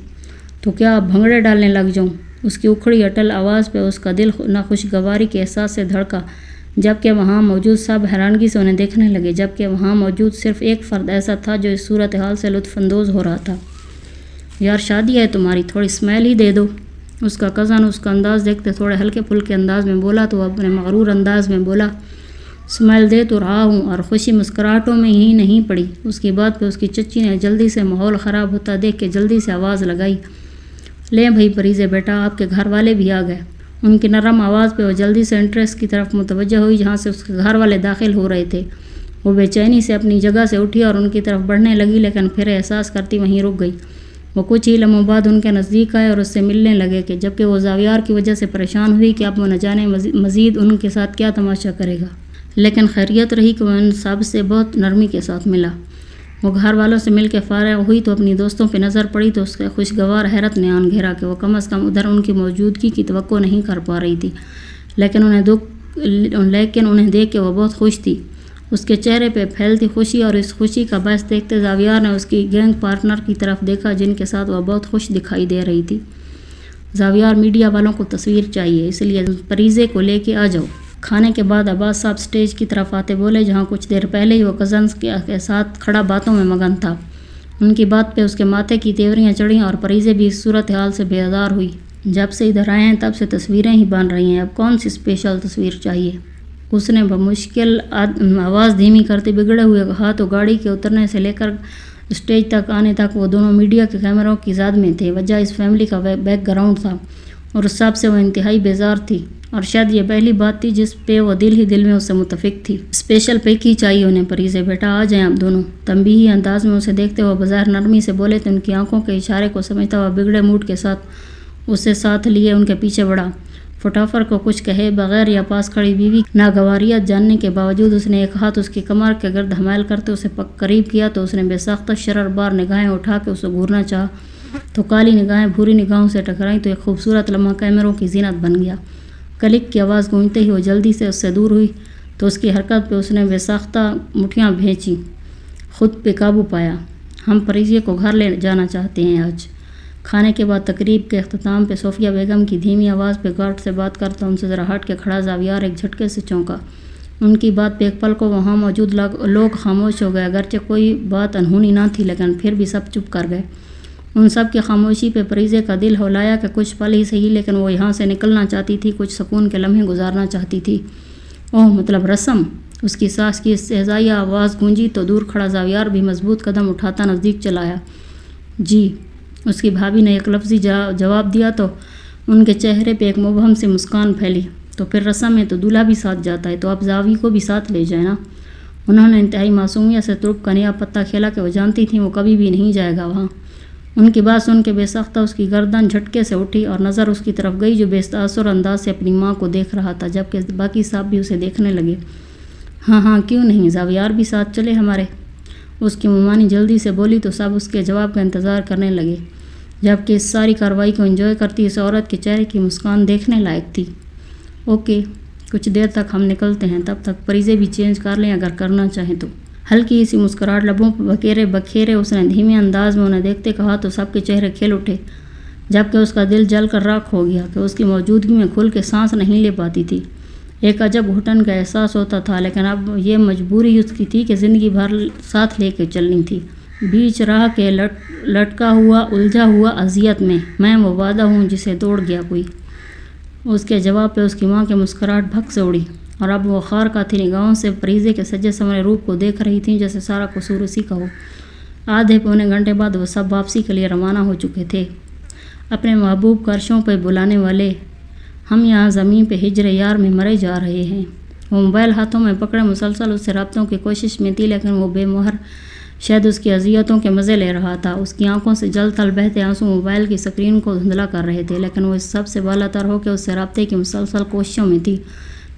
تو کیا اب بھنگڑے ڈالنے لگ جاؤں؟ اس کی اکھڑی اٹل آواز پہ اس کا دل ناخوشگواری کے احساس سے دھڑکا، جبکہ وہاں موجود سب حیرانگی سے انہیں دیکھنے لگے، جبکہ وہاں موجود صرف ایک فرد ایسا تھا جو اس صورتحال سے لطف اندوز ہو رہا تھا۔ یار شادی ہے تمہاری، تھوڑی اسمائل ہی دے دو۔ اس کا کزن اس کا انداز دیکھتے تھوڑے ہلکے پھلکے انداز میں بولا تو وہ اپنے مغرور انداز میں بولا، اسمائل دے تو رہا ہوں، اور خوشی مسکراہٹوں میں ہی نہیں پڑی۔ اس کی بات پہ اس کی چچی نے جلدی سے ماحول خراب ہوتا دیکھ کے جلدی سے آواز لگائی، لیں بھائی پریزے بیٹا، آپ کے گھر والے بھی آ گئے۔ ان کی نرم آواز پہ وہ جلدی سے انٹریس کی طرف متوجہ ہوئی جہاں سے اس کے گھر والے داخل ہو رہے تھے۔ وہ بے چینی سے اپنی جگہ سے اٹھی اور ان کی طرف بڑھنے لگی، لیکن پھر احساس کرتی وہیں رک گئی۔ وہ کچھ ہی لمحوں بعد ان کے نزدیک آئے اور اس سے ملنے لگے، کہ جبکہ وہ زاویار کی وجہ سے پریشان ہوئی کہ اب وہ نہ جانے مزید ان کے ساتھ کیا تماشا کرے گا، لیکن خیریت رہی کہ وہ ان سب سے بہت نرمی کے ساتھ ملا۔ وہ گھر والوں سے مل کے فارغ ہوئی تو اپنی دوستوں پہ نظر پڑی تو اس کے خوشگوار حیرت نے آن گھیرا کہ وہ کم از کم ادھر ان کی موجودگی کی توقع نہیں کر پا رہی تھی، لیکن انہیں دیکھ کے وہ بہت خوش تھی۔ اس کے چہرے پہ پھیلتی خوشی اور اس خوشی کا باعث دیکھتے زاویار نے اس کی گینگ پارٹنر کی طرف دیکھا جن کے ساتھ وہ بہت خوش دکھائی دے رہی تھی۔ زاویار، میڈیا والوں کو تصویر چاہیے، اس لیے پریزے کو لے کے آ جاؤ۔ کھانے کے بعد عباس صاحب سٹیج کی طرف آتے بولے جہاں کچھ دیر پہلے ہی وہ کزنز کے ساتھ کھڑا باتوں میں مگن تھا۔ ان کی بات پہ اس کے ماتھے کی تیوریاں چڑھیں اور پریزے بھی اس صورتحال سے بیزار ہوئی۔ جب سے ادھر آئے ہیں تب سے تصویریں ہی بن رہی ہیں، اب کون سی اسپیشل تصویر چاہیے؟ اس نے بمشکل آواز دھیمی کرتے بگڑے ہوئے کہا تو گاڑی کے اترنے سے لے کر اسٹیج تک آنے تک وہ دونوں میڈیا کے کیمروں کی زاد میں تھے۔ وجہ اس فیملی کا بیک گراؤنڈ تھا اور اس سب سے وہ انتہائی بیزار تھی، اور شاید یہ پہلی بات تھی جس پہ وہ دل ہی دل میں اس سے متفق تھی۔ اسپیشل پیک ہی چاہیے انہیں پریزے، بیٹا آ جائیں آپ دونوں۔ تنبیہی انداز میں اسے دیکھتے ہوئے بظاہر نرمی سے بولے تو ان کی آنکھوں کے اشارے کو سمجھتا ہوا بگڑے موڈ کے ساتھ اسے ساتھ لیے ان کے پیچھے بڑھا۔ فٹافر کو کچھ کہے بغیر یا پاس کھڑی بیوی کی ناگواریت جاننے کے باوجود اس نے ایک ہاتھ اس کی کمر کے گرد حمائل کرتے اسے قریب کیا تو اس نے بے ساختہ شرر بار نگاہیں اٹھا کے اسے گھورنا چاہا تو کالی نگاہیں بھوری نگاہوں سے ٹکرائیں تو ایک خوبصورت لمحہ کیمروں کی زینت بن گیا۔ کلک کی آواز گونجتے ہی وہ جلدی سے اس سے دور ہوئی تو اس کی حرکت پہ اس نے بے ساختہ مٹھیاں بھینچیں، خود پہ قابو پایا۔ ہم پریزے کو گھر لے جانا چاہتے ہیں آج۔ کھانے کے بعد تقریب کے اختتام پہ صوفیہ بیگم کی دھیمی آواز پہ گارڈ سے بات کرتا ان سے ذرا ہٹ کے کھڑا زاویار ایک جھٹکے سے چونکا۔ ان کی بات پہ ایک پل کو وہاں موجود لوگ خاموش ہو گئے، اگرچہ کوئی بات انہونی نہ تھی لیکن پھر بھی سب چپ کر گئے۔ ان سب کی خاموشی پہ پریزے کا دل ہولایا کہ کچھ پل ہی صحیح لیکن وہ یہاں سے نکلنا چاہتی تھی، کچھ سکون کے لمحے گزارنا چاہتی تھی۔ اوہ مطلب رسم؟ اس کی ساس کی استہزائیہ آواز گونجی تو دور کھڑا زاویار بھی مضبوط قدم اٹھاتا نزدیک چلا آیا۔ جی، اس کی بھابھی نے ایک لفظی جواب دیا تو ان کے چہرے پہ ایک مبہم سی مسکان پھیلی۔ تو پھر رسم ہے تو دولہا بھی ساتھ جاتا ہے تو آپ زاوی کو بھی ساتھ لے جائیں نا۔ انہوں نے انتہائی معصومیت سے ترپ کا نیا پتہ کھیلا کہ وہ جانتی تھیں وہ کبھی بھی نہیں جائے گا وہاں۔ ان کی بات سن کے بے ساختہ اس کی گردن جھٹکے سے اٹھی اور نظر اس کی طرف گئی جو بے تاثر انداز سے اپنی ماں کو دیکھ رہا تھا، جبکہ باقی صاحب بھی اسے دیکھنے لگے۔ ہاں ہاں کیوں نہیں، زاویار بھی ساتھ چلے ہمارے۔ اس کی ممانی جلدی سے بولی تو سب اس کے جواب کا انتظار کرنے لگے، جبکہ اس ساری کارروائی کو انجوائے کرتی اس عورت کے چہرے کی مسکان دیکھنے لائق تھی۔ اوکے، کچھ دیر تک ہم نکلتے ہیں، تب تک پریزے بھی چینج کر لیں اگر کرنا چاہیں تو۔ ہلکی سی مسکراہٹ لبوں پہ بکھیرے اس نے دھیمے انداز میں انہیں دیکھتے کہا تو سب کے چہرے کھل اٹھے، جبکہ اس کا دل جل کر راکھ ہو گیا کہ اس کی موجودگی میں کھل کے سانس نہیں لے پاتی تھی۔ ایک عجب گھٹن کا احساس ہوتا تھا لیکن اب یہ مجبوری اس کی تھی کہ زندگی بھر ساتھ لے کے چلنی تھی۔ بیچ راہ کے لٹکا ہوا الجھا ہوا اذیت میں وہ وعدہ ہوں جسے توڑ گیا کوئی۔ اس کے جواب پہ اس کی ماں کی مسکراہٹ بھک سے اڑی اور اب وہ خار کاتی نگاہوں سے پریزے کے سجے سنورے روپ کو دیکھ رہی تھیں جیسے سارا قصور اسی کا ہو۔ آدھے پونے گھنٹے بعد وہ سب واپسی کے لیے روانہ ہو چکے تھے، اپنے محبوب کرشوں پہ بلانے والے۔ ہم یہاں زمین پہ ہجر یار میں مرے جا رہے ہیں۔ وہ موبائل ہاتھوں میں پکڑے مسلسل اس سے رابطوں کی کوشش میں تھی لیکن وہ بے مہر شاید اس کی اذیتوں کے مزے لے رہا تھا۔ اس کی آنکھوں سے جل تھل بہتے آنسو موبائل کی اسکرین کو دھندلا کر رہے تھے لیکن وہ اس سب سے بالا تر ہو کے اس سے رابطے کی مسلسل کوششوں میں تھی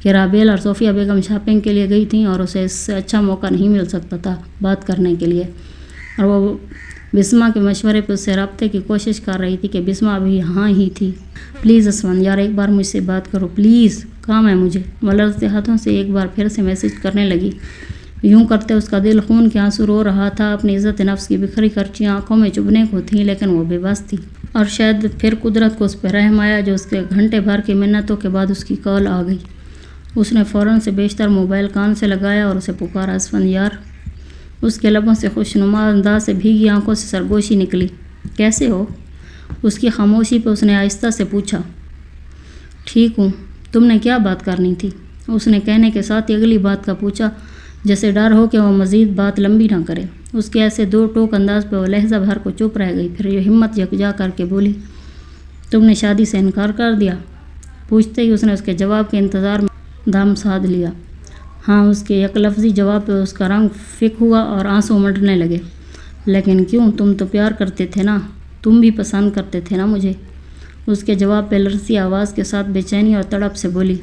کہ رابیل اور صوفیہ بیگم شاپنگ کے لیے گئی تھیں اور اسے اس سے اچھا موقع نہیں مل سکتا تھا بات کرنے کے لیے، اور وہ بسما کے مشورے پہ اس سے رابطے کی کوشش کر رہی تھی کہ بسما ابھی یہاں ہی تھی۔ پلیز اسفند یار ایک بار مجھ سے بات کرو پلیز، کام ہے مجھے۔ وہ لرزتے ہاتھوں سے ایک بار پھر سے میسج کرنے لگی۔ یوں کرتے اس کا دل خون کے آنسو رو رہا تھا، اپنی عزت نفس کی بکھری خرچیاں آنکھوں میں چبھنے کو تھیں لیکن وہ بے بس تھی، اور شاید پھر قدرت کو اس پہ رحم آیا جو اس کے گھنٹے بھر کی منتوں کے بعد اس کی کال آ گئی۔ اس نے فوراً سے بیشتر موبائل کان سے لگایا اور اسے پکارا، اسفند یار۔ اس کے لبوں سے خوشنما انداز سے بھیگی آنکھوں سے سرگوشی نکلی، کیسے ہو؟ اس کی خاموشی پہ اس نے آہستہ سے پوچھا۔ ٹھیک ہوں، تم نے کیا بات کرنی تھی؟ اس نے کہنے کے ساتھ ہی اگلی بات کا پوچھا جیسے ڈر ہو کہ وہ مزید بات لمبی نہ کرے۔ اس کے ایسے دو ٹوک انداز پہ وہ لہجہ بھر کو چپ رہ گئی، پھر یہ ہمت یکجا کر کے بولی، تم نے شادی سے انکار کر دیا؟ پوچھتے ہی اس نے اس کے جواب کے انتظار میں دم سادھ لیا۔ ہاں، اس کے یک لفظی جواب پہ اس کا رنگ فک ہوا اور آنسو مڈنے لگے۔ لیکن کیوں؟ تم تو پیار کرتے تھے نا، تم بھی پسند کرتے تھے نا مجھے۔ اس کے جواب پہ لرزتی آواز کے ساتھ بے چینی اور تڑپ سے بولی،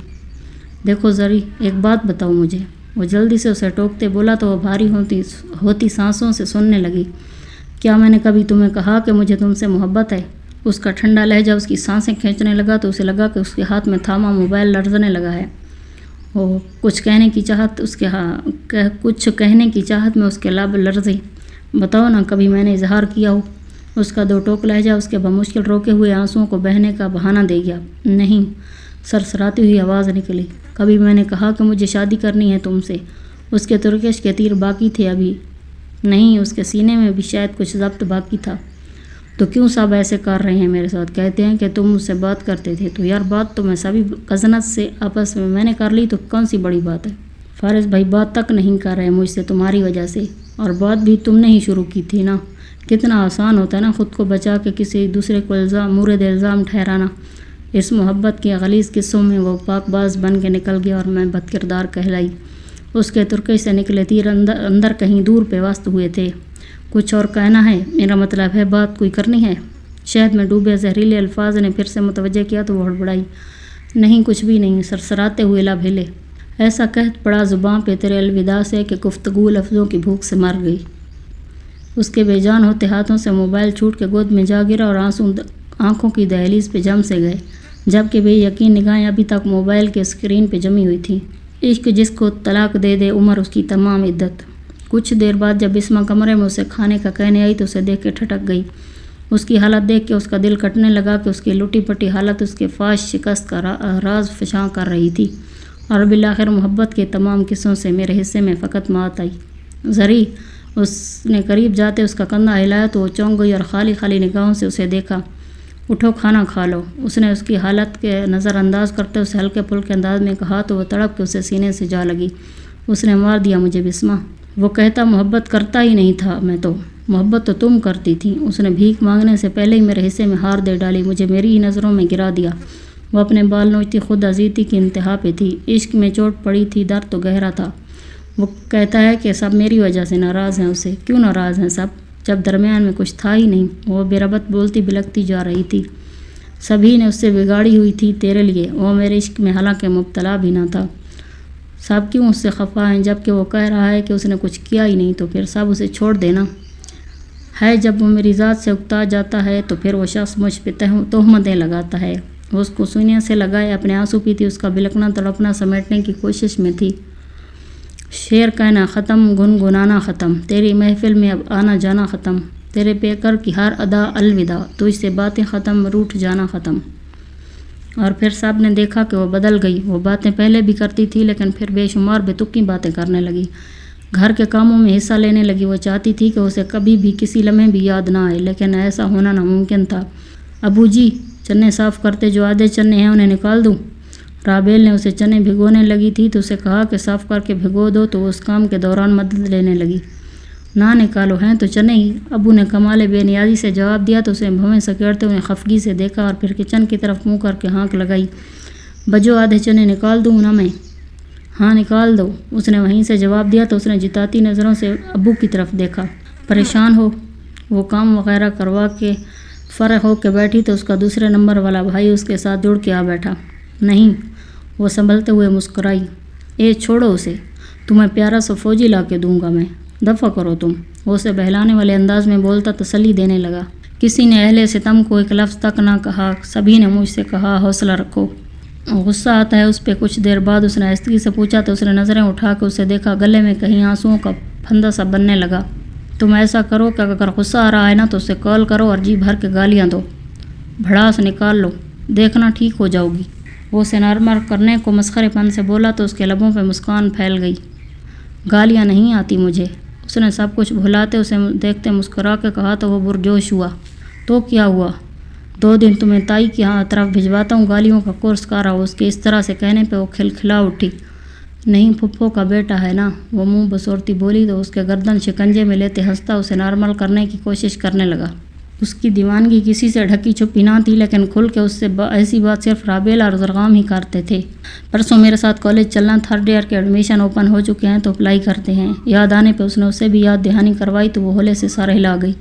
دیکھو زری ایک بات بتاؤ مجھے۔ وہ جلدی سے اسے ٹوکتے بولا تو وہ بھاری ہوتی سانسوں سے سننے لگی، کیا میں نے کبھی تمہیں کہا کہ مجھے تم سے محبت ہے؟ اس کا ٹھنڈا لہجہ اس کی سانسیں کھینچنے لگا تو اسے لگا کہ اس کے ہاتھ میں تھاما موبائل لرزنے لگا ہے۔ وہ کچھ کہنے کی چاہت میں اس کے لب لرزے۔ بتاؤ نا کبھی میں نے اظہار کیا ہو؟ اس کا دو ٹوک لہجہ اس کے بمشکل روکے ہوئے آنسوؤں کو بہنے کا بہانہ دے گیا۔ نہیں، سرسراتی ہوئی آواز نکلی۔ کبھی میں نے کہا کہ مجھے شادی کرنی ہے تم سے؟ اس کے ترکش کے تیر باقی تھے ابھی؟ نہیں، اس کے سینے میں بھی شاید کچھ ضبط باقی تھا۔ تو کیوں سب ایسے کر رہے ہیں میرے ساتھ؟ کہتے ہیں کہ تم مجھ سے بات کرتے تھے۔ تو یار بات تو میں سبھی کزنت سے آپس میں نے کر لی، تو کون سی بڑی بات ہے؟ فارس بھائی بات تک نہیں کر رہے مجھ سے تمہاری وجہ سے، اور بات بھی تم نے ہی شروع کی تھی نا۔ کتنا آسان ہوتا ہے نا خود کو بچا کے کسی دوسرے کو مورد الزام ٹھہرانا۔ اس محبت کے غلیظ قصوں میں وہ پاک باز بن کے نکل گیا اور میں بد کردار کہلائی۔ اس کے ترکش سے نکلے تیر اندر کہیں دور پیوست ہوئے تھے۔ کچھ اور کہنا ہے؟ میرا مطلب ہے بات کوئی کرنی ہے؟ شہد میں ڈوبے زہریلے الفاظ نے پھر سے متوجہ کیا تو وہ ہڑبڑائی۔ نہیں، کچھ بھی نہیں، سرسراتے ہوئے لب ہلے۔ ایسا کہت پڑا زباں پہ تیرے الوداع سے کہ گفتگو لفظوں کی بھوک سے مر گئی۔ اس کے بے جان ہوتے ہاتھوں سے موبائل چھوٹ کے گود میں جا گرا اور آنکھوں کی دہلیز پہ جم سے گئے، جبکہ بے یقین نگاہیں ابھی تک موبائل کے اسکرین پہ جمی ہوئی تھیں۔ عشق جس کو طلاق دے دے عمر اس کی تمام عدت۔ کچھ دیر بعد جب بسمہ کمرے میں اسے کھانے کا کہنے آئی تو اسے دیکھ کے ٹھٹک گئی۔ اس کی حالت دیکھ کے اس کا دل کٹنے لگا کہ اس کی لٹی پٹی حالت اس کے فاش شکست کا راز فشاں کر رہی تھی، اور بالآخر محبت کے تمام قصوں سے میرے حصے میں فقط موت آئی۔ زری، اس نے قریب جاتے اس کا کندھا ہلایا تو وہ چونک گئی اور خالی خالی نگاہوں سے اسے دیکھا۔ اٹھو کھانا کھا لو، اس نے اس کی حالت کے نظر انداز کرتے اسے ہلکے پھلکے انداز میں کہا تو وہ تڑپ کے اسے سینے سے جا لگی۔ اس نے مار دیا مجھے بسمہ۔ وہ کہتا محبت کرتا ہی نہیں تھا میں تو، محبت تو تم کرتی تھی۔ اس نے بھیک مانگنے سے پہلے ہی میرے حصے میں ہار دے ڈالی، مجھے میری ہی نظروں میں گرا دیا۔ وہ اپنے بال نوچتی خود عزیزی کی انتہا پہ تھی۔ عشق میں چوٹ پڑی تھی، درد تو گہرا تھا۔ وہ کہتا ہے کہ سب میری وجہ سے ناراض ہیں اسے۔ کیوں ناراض ہیں سب، جب درمیان میں کچھ تھا ہی نہیں؟ وہ بے ربط بولتی بلکتی جا رہی تھی۔ سبھی نے اس سے بگاڑی ہوئی تھی تیرے لیے، وہ میرے عشق میں حالانکہ مبتلا بھی نہ تھا۔ سب کیوں اس سے خفا ہیں جبکہ وہ کہہ رہا ہے کہ اس نے کچھ کیا ہی نہیں؟ تو پھر سب اسے چھوڑ دینا ہے۔ جب وہ میری ذات سے اکتا جاتا ہے تو پھر وہ شخص مجھ پہ تہمتیں لگاتا ہے۔ وہ اس کو سینے سے لگائے اپنے آنسو پیتی اس کا بلکنا تڑپنا سمیٹنے کی کوشش میں تھی۔ شعر کہنا ختم، گنگنانا ختم، تیری محفل میں اب آنا جانا ختم، تیرے پیکر کی ہر ادا الوداع، تجھ سے باتیں ختم، روٹھ جانا ختم۔ اور پھر سب نے دیکھا کہ وہ بدل گئی۔ وہ باتیں پہلے بھی کرتی تھی لیکن پھر بے شمار بے تکی باتیں کرنے لگی، گھر کے کاموں میں حصہ لینے لگی۔ وہ چاہتی تھی کہ اسے کبھی بھی کسی لمحے بھی یاد نہ آئے، لیکن ایسا ہونا ناممکن تھا۔ ابو جی، چنے صاف کرتے جو آدھے چنے ہیں انہیں نکال دوں؟ رابیل نے اسے چنے بھگونے لگی تھی تو اسے کہا کہ صاف کر کے بھگو دو، تو وہ اس کام کے دوران مدد لینے لگی۔ نہ نکالو، ہیں تو چنے ہی، ابو نے کمال بے نیازی سے جواب دیا تو اسے بھویں سکیڑتے ہوئے خفگی سے دیکھا اور پھر کچن کی طرف منہ کر کے ہانک لگائی۔ بجو آدھے چنے نکال دوں نا میں؟ ہاں نکال دو، اس نے وہیں سے جواب دیا تو اس نے جتاتی نظروں سے ابو کی طرف دیکھا۔ پریشان ہو؟ وہ کام وغیرہ کروا کے فرغ ہو کے بیٹھی تو اس کا دوسرے نمبر والا بھائی اس کے ساتھ جڑ کے آ بیٹھا۔ نہیں، وہ سنبھلتے ہوئے مسکرائی۔ اے چھوڑو اسے، تمہیں پیارا سا فوجی لا کے دوں گا میں، دفع کرو تم۔ وہ اسے بہلانے والے انداز میں بولتا تسلی دینے لگا۔ کسی نے اہل ستم کو ایک لفظ تک نہ کہا، سبھی نے مجھ سے کہا حوصلہ رکھو۔ غصہ آتا ہے اس پہ؟ کچھ دیر بعد اس نے آہستگی سے پوچھا تو اس نے نظریں اٹھا کے اسے دیکھا، گلے میں کہیں آنسوؤں کا پھندا سا بننے لگا۔ تم ایسا کرو کہ اگر غصہ آ رہا ہے نا تو اسے کال کرو اور جی بھر کے گالیاں دو، بھڑاس نکال لو، دیکھنا ٹھیک ہو جاؤ گی۔ وہ اسے نرم کرنے کو مسخرے پن سے بولا تو اس کے لبوں پہ مسکان پھیل گئی۔ گالیاں نہیں آتی مجھے، اس نے سب کچھ بھلاتے اسے دیکھتے مسکرا کے کہا تو وہ پرجوش ہوا۔ تو کیا ہوا؟ 2 دن تمہیں تائی کی طرف بھجواتا ہوں، گالیوں کا کورس کر رہا ہو۔ اس کے اس طرح سے کہنے پہ وہ کھلکھلا اٹھی۔ نہیں، پھپھو کا بیٹا ہے نا، وہ منہ بسورتی بولی تو اس کے گردن شکنجے میں لیتے ہنستا اسے نارمل کرنے کی کوشش کرنے لگا۔ اس کی دیوانگی کسی سے ڈھکی چھپی نہ تھی، لیکن کھل کے اس سے ایسی بات صرف رابیل اور زرغام ہی کرتے تھے۔ پرسوں میرے ساتھ کالج چلنا، 3rd ایئر کے ایڈمیشن اوپن ہو چکے ہیں تو اپلائی کرتے ہیں۔ یاد آنے پہ اس نے اسے بھی یاد دہانی کروائی تو وہ ہولے سے سر ہلا گئی۔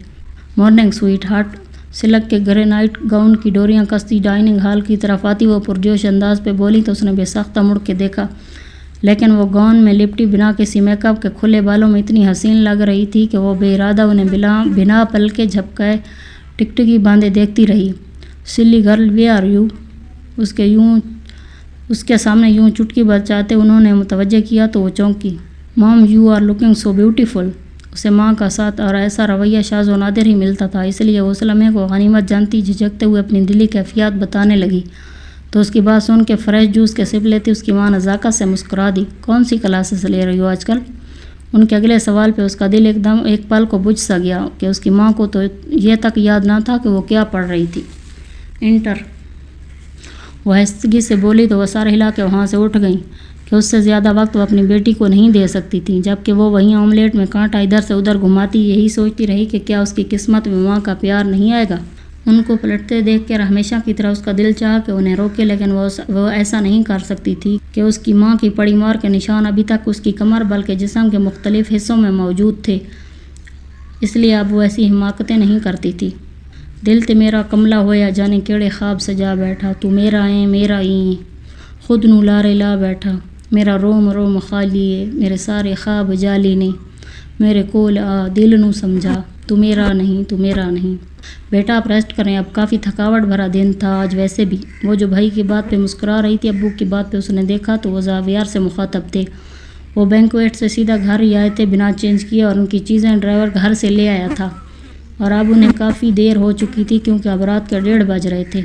مارننگ سویٹ ہارٹ، سلک کے گرینائٹ گاؤن کی ڈوریاں کستی ڈائننگ ہال کی طرف آتی وہ پرجوش انداز پہ بولی تو اس نے بے ساختہ مڑ کے دیکھا، لیکن وہ گاؤن میں لپٹی بنا کسی میک اپ کے کھلے بالوں میں اتنی حسین لگ رہی تھی کہ وہ بے ارادہ انہیں بنا پلکے جھپکائے ٹکٹکی باندھے دیکھتی رہی۔ سلی گرل وے آر یو؟ اس کے سامنے یوں چٹکی بجاتے انہوں نے متوجہ کیا تو وہ چونکی۔ Mom you are looking so beautiful. اسے ماں کا ساتھ اور ایسا رویہ شاذ و نادر ہی ملتا تھا، اس لیے وہ اس لمحے کو غنیمت جانتی جھجکتے ہوئے اپنی دلی کیفیات بتانے لگی۔ تو اس کی بات سن کے فریش جوس کے سپ لیتی اس کی ماں نزاکت سے مسکرا دی۔ کون سی کلاسز لے رہی ہو آج کل؟ ان کے اگلے سوال پہ اس کا دل ایک پل کو بجھ سا گیا کہ اس کی ماں کو تو یہ تک یاد نہ تھا کہ وہ کیا پڑھ رہی تھی۔ انٹر۔ وہ آہستگی سے بولی تو وہ سر ہلا کے وہاں سے اٹھ گئیں کہ اس سے زیادہ وقت وہ اپنی بیٹی کو نہیں دے سکتی تھی، جبکہ وہ وہیں آملیٹ میں کانٹا ادھر سے ادھر گھماتی یہی سوچتی رہی کہ کیا اس کی قسمت میں ماں کا پیار نہیں آئے گا۔ ان کو پلٹتے دیکھ کر ہمیشہ کی طرح اس کا دل چاہا کہ انہیں روکے، لیکن وہ ایسا نہیں کر سکتی تھی کہ اس کی ماں کی پڑی مار کے نشان ابھی تک اس کی کمر بلکہ جسم کے مختلف حصوں میں موجود تھے، اس لیے اب وہ ایسی حماقتیں نہیں کرتی تھی۔ دل تے میرا کملا ہویا جانے کیڑے خواب سجا بیٹھا، تو میرا ہے میرا ہی خود نو لارے لا بیٹھا، میرا روم روم خالی ہے میرے سارے خواب جالی نے، میرے کول آ دل نو سمجھا، تو میرا نہیں تو میرا نہیں۔ بیٹا آپ ریسٹ کریں، اب کافی تھکاوٹ بھرا دن تھا آج ویسے بھی۔ وہ جو بھائی کی بات پہ مسکرا رہی تھی، ابو کی بات پہ اس نے دیکھا تو وہ زاویار سے مخاطب تھے۔ وہ بینکویٹ سے سیدھا گھر ہی آئے تھے بنا چینج کیے، اور ان کی چیزیں ڈرائیور گھر سے لے آیا تھا، اور اب انہیں کافی دیر ہو چکی تھی کیونکہ اب رات کے 1:30 بج رہے تھے۔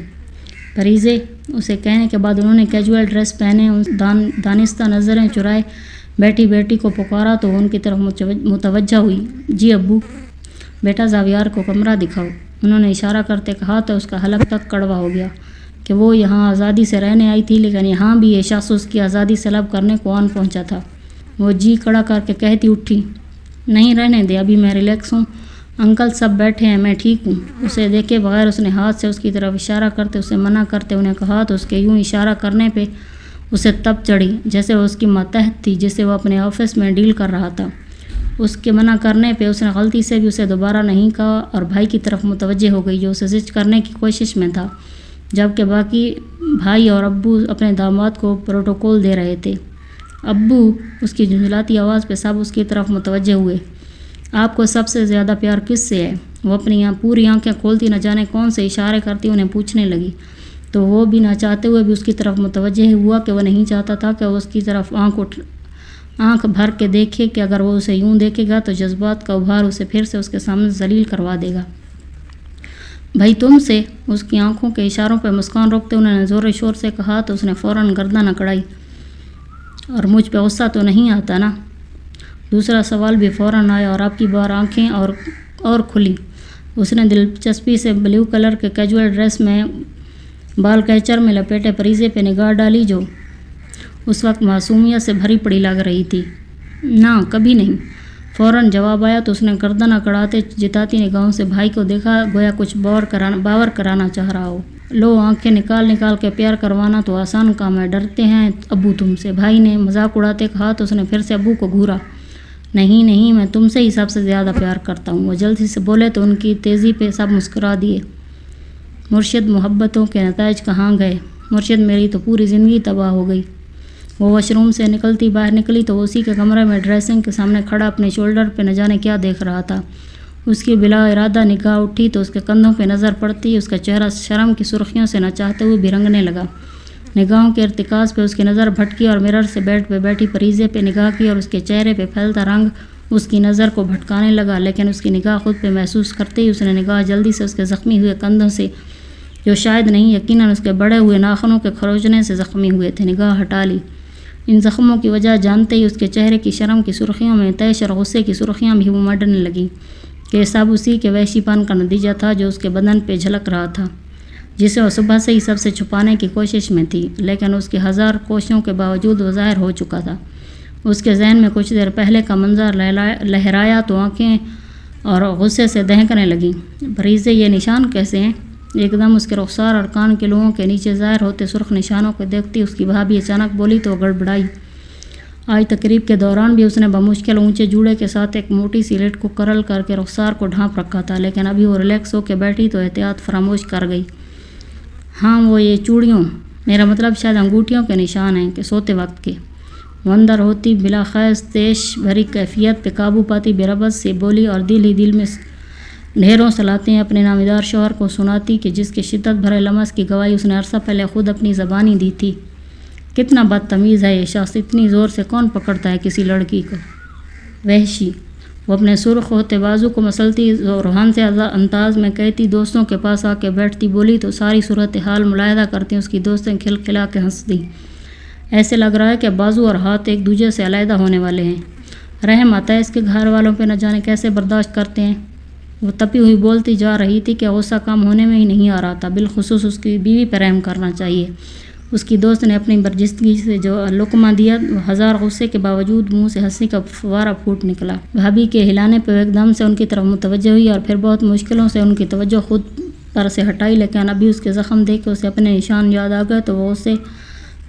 پریزے، اسے کہنے کے بعد انہوں نے کیجول ڈریس پہنے دانستہ نظریں چرائے بیٹھی بیٹی کو پکارا تو وہ ان کی طرف متوجہ ہوئی۔ جی ابو۔ بیٹا زاویار کو کمرہ دکھاؤ، انہوں نے اشارہ کرتے کہا تو اس کا حلق تک کڑوا ہو گیا کہ وہ یہاں آزادی سے رہنے آئی تھی، لیکن یہاں بھی یہ شخص اس کی آزادی سلب کرنے کو آن پہنچا تھا۔ وہ جی کڑا کر کے کہتی اٹھی، نہیں رہنے دے، ابھی میں ریلیکس ہوں، انکل سب بیٹھے ہیں، میں ٹھیک ہوں۔ اسے دیکھے بغیر اس نے ہاتھ سے اس کی طرف اشارہ کرتے اسے منع کرتے انہیں کہا تو اس کے یوں اشارہ کرنے پہ اسے تب چڑھی جیسے وہ اس کی ماتحت تھی جسے وہ اپنے آفس میں ڈیل کر رہا تھا۔ اس کے منع کرنے پہ اس نے غلطی سے بھی اسے دوبارہ نہیں کہا اور بھائی کی طرف متوجہ ہو گئی جو اسے زج کرنے کی کوشش میں تھا، جبکہ باقی بھائی اور ابو اپنے داماد کو پروٹوکول دے رہے تھے۔ ابو، اس کی جھنجھلاتی آواز پہ سب اس کی طرف متوجہ ہوئے۔ آپ کو سب سے زیادہ پیار کس سے ہے؟ وہ اپنی پوری آنکھیں کھولتی نہ جانے کون سے اشارے کرتی انہیں پوچھنے لگی، تو وہ بھی نہ چاہتے ہوئے بھی اس کی طرف متوجہ ہوا کہ وہ نہیں چاہتا تھا کہ وہ اس کی طرف آنکھ بھر کے دیکھے کہ اگر وہ اسے یوں دیکھے گا تو جذبات کا ابھار اسے پھر سے اس کے سامنے ذلیل کروا دے گا۔ بھائی تم سے، اس کی آنکھوں کے اشاروں پہ مسکان روکتے انہوں نے زور شور سے کہا تو اس نے فوراً گردن اکڑائی، اور مجھ پہ غصہ تو نہیں آتا نا؟ دوسرا سوال بھی فوراً آیا اور اب کی بار آنکھیں اور کھلی۔ اس نے دلچسپی سے بلیو کلر کے کیجول ڈریس میں بال کیچر میں لپیٹے پریزے پہ نگاہ ڈالی جو اس وقت معصومیت سے بھری پڑی لگ رہی تھی۔ نہ، کبھی نہیں، فوراً جواب آیا تو اس نے گردن اکڑاتے جتاتی نگاہوں سے بھائی کو دیکھا گویا کچھ باور کرانا چاہ رہا ہو۔ لو، آنکھیں نکال کے پیار کروانا تو آسان کام ہے، ڈرتے ہیں ابو تم سے، بھائی نے مذاق اڑاتے کہا تو اس نے پھر سے ابو کو گھورا۔ نہیں، میں تم سے ہی سب سے زیادہ پیار کرتا ہوں، وہ جلدی سے بولے تو ان کی تیزی پہ سب مسکرا دیے۔ مرشد، محبتوں کے نتائج کہاں گئے؟ مرشد، میری تو پوری زندگی تباہ ہو گئی۔ وہ واش روم سے نکلتی باہر نکلی تو وہ اسی کے کمرے میں ڈریسنگ کے سامنے کھڑا اپنے شولڈر پہ نہ جانے کیا دیکھ رہا تھا۔ اس کی بلا ارادہ نگاہ اٹھی تو اس کے کندھوں پہ نظر پڑتی اس کا چہرہ شرم کی سرخیوں سے نہ چاہتے ہوئے بھی رنگنے لگا۔ نگاہوں کے ارتکاز پہ اس کی نظر بھٹکی اور مرر سے بیڈ پہ بیٹھی پریزے پہ نگاہ کی اور اس کے چہرے پہ پھیلتا رنگ اس کی نظر کو بھٹکانے لگا، لیکن اس کی نگاہ خود پہ محسوس کرتے ہی اس نے نگاہ جلدی سے اس کے زخمی ہوئے کندھوں سے، جو شاید نہیں یقیناً اس کے بڑے ہوئے ناخنوں کے خروچنے سے زخمی ہوئے تھے، نگاہ ہٹا لی۔ ان زخموں کی وجہ جانتے ہی اس کے چہرے کی شرم کی سرخیوں میں طیش اور غصے کی سرخیاں بھی امڑنے لگیں کہ سب اسی کے وحشی پن کا نتیجہ تھا جو اس کے بدن پہ جھلک رہا تھا، جسے وہ صبح سے ہی سب سے چھپانے کی کوشش میں تھی، لیکن اس کی ہزار کوششوں کے باوجود وہ ظاہر ہو چکا تھا۔ اس کے ذہن میں کچھ دیر پہلے کا منظر لہرایا تو آنکھیں اور غصے سے دہکنے لگیں۔ پریزے، یہ نشان کیسے ہیں؟ ایک دم اس کے رخسار اور کان کے لوگوں کے نیچے ظاہر ہوتے سرخ نشانوں کو دیکھتی اس کی بھابھی اچانک بولی تو وہ گڑبڑائی۔ آج تقریب کے دوران بھی اس نے بمشکل اونچے جوڑے کے ساتھ ایک موٹی سی لٹ کو کرل کر کے رخسار کو ڈھانپ رکھا تھا، لیکن ابھی وہ ریلیکس ہو کے بیٹھی تو احتیاط فراموش کر گئی۔ ہاں، وہ یہ چوڑیوں، میرا مطلب شاید انگوٹھیوں کے نشان ہیں کہ سوتے وقت کے۔ وہ اندر ہوتی بلا خیز تیش بھری کیفیت پہ قابو پاتی بے ربط سے بولی اور دل ہی دل میں ڈھیروں صلاتیں اپنے نامدار شوہر کو سناتی کہ جس کے شدت بھرے لمس کی گواہی اس نے عرصہ پہلے خود اپنی زبانی دی تھی۔ کتنا بدتمیز ہے یہ شخص، اتنی زور سے کون پکڑتا ہے کسی لڑکی کو؟ وحشی، وہ اپنے سرخ ہوتے بازو کو مسلتی اور روحان سے انداز میں کہتی، دوستوں کے پاس آ کے بیٹھتی، بولی تو ساری صورتحال ملاحظہ کرتی اس کی دوستیں کھلکھلا کے ہنس دی۔ ایسے لگ رہا ہے کہ بازو اور ہاتھ ایک دوسرے سے علیحدہ ہونے والے ہیں۔ رحم آتا ہے اس کے گھر والوں پہ، نہ جانے کیسے برداشت کرتے ہیں۔ وہ تپی ہوئی بولتی جا رہی تھی کہ غصہ کم ہونے میں ہی نہیں آ رہا تھا، بالخصوص اس کی بیوی پہ رحم کرنا چاہیے۔ اس کی دوست نے اپنی برجستگی سے جو لقمہ دیا، ہزار غصے کے باوجود منہ سے ہنسی کا فوارہ پھوٹ نکلا۔ بھابھی کے ہلانے پہ ایک دم سے ان کی طرف متوجہ ہوئی اور پھر بہت مشکلوں سے ان کی توجہ خود پر سے ہٹائی، لیکن ابھی اس کے زخم دیکھ کے اسے اپنے نشان یاد آ گئے تو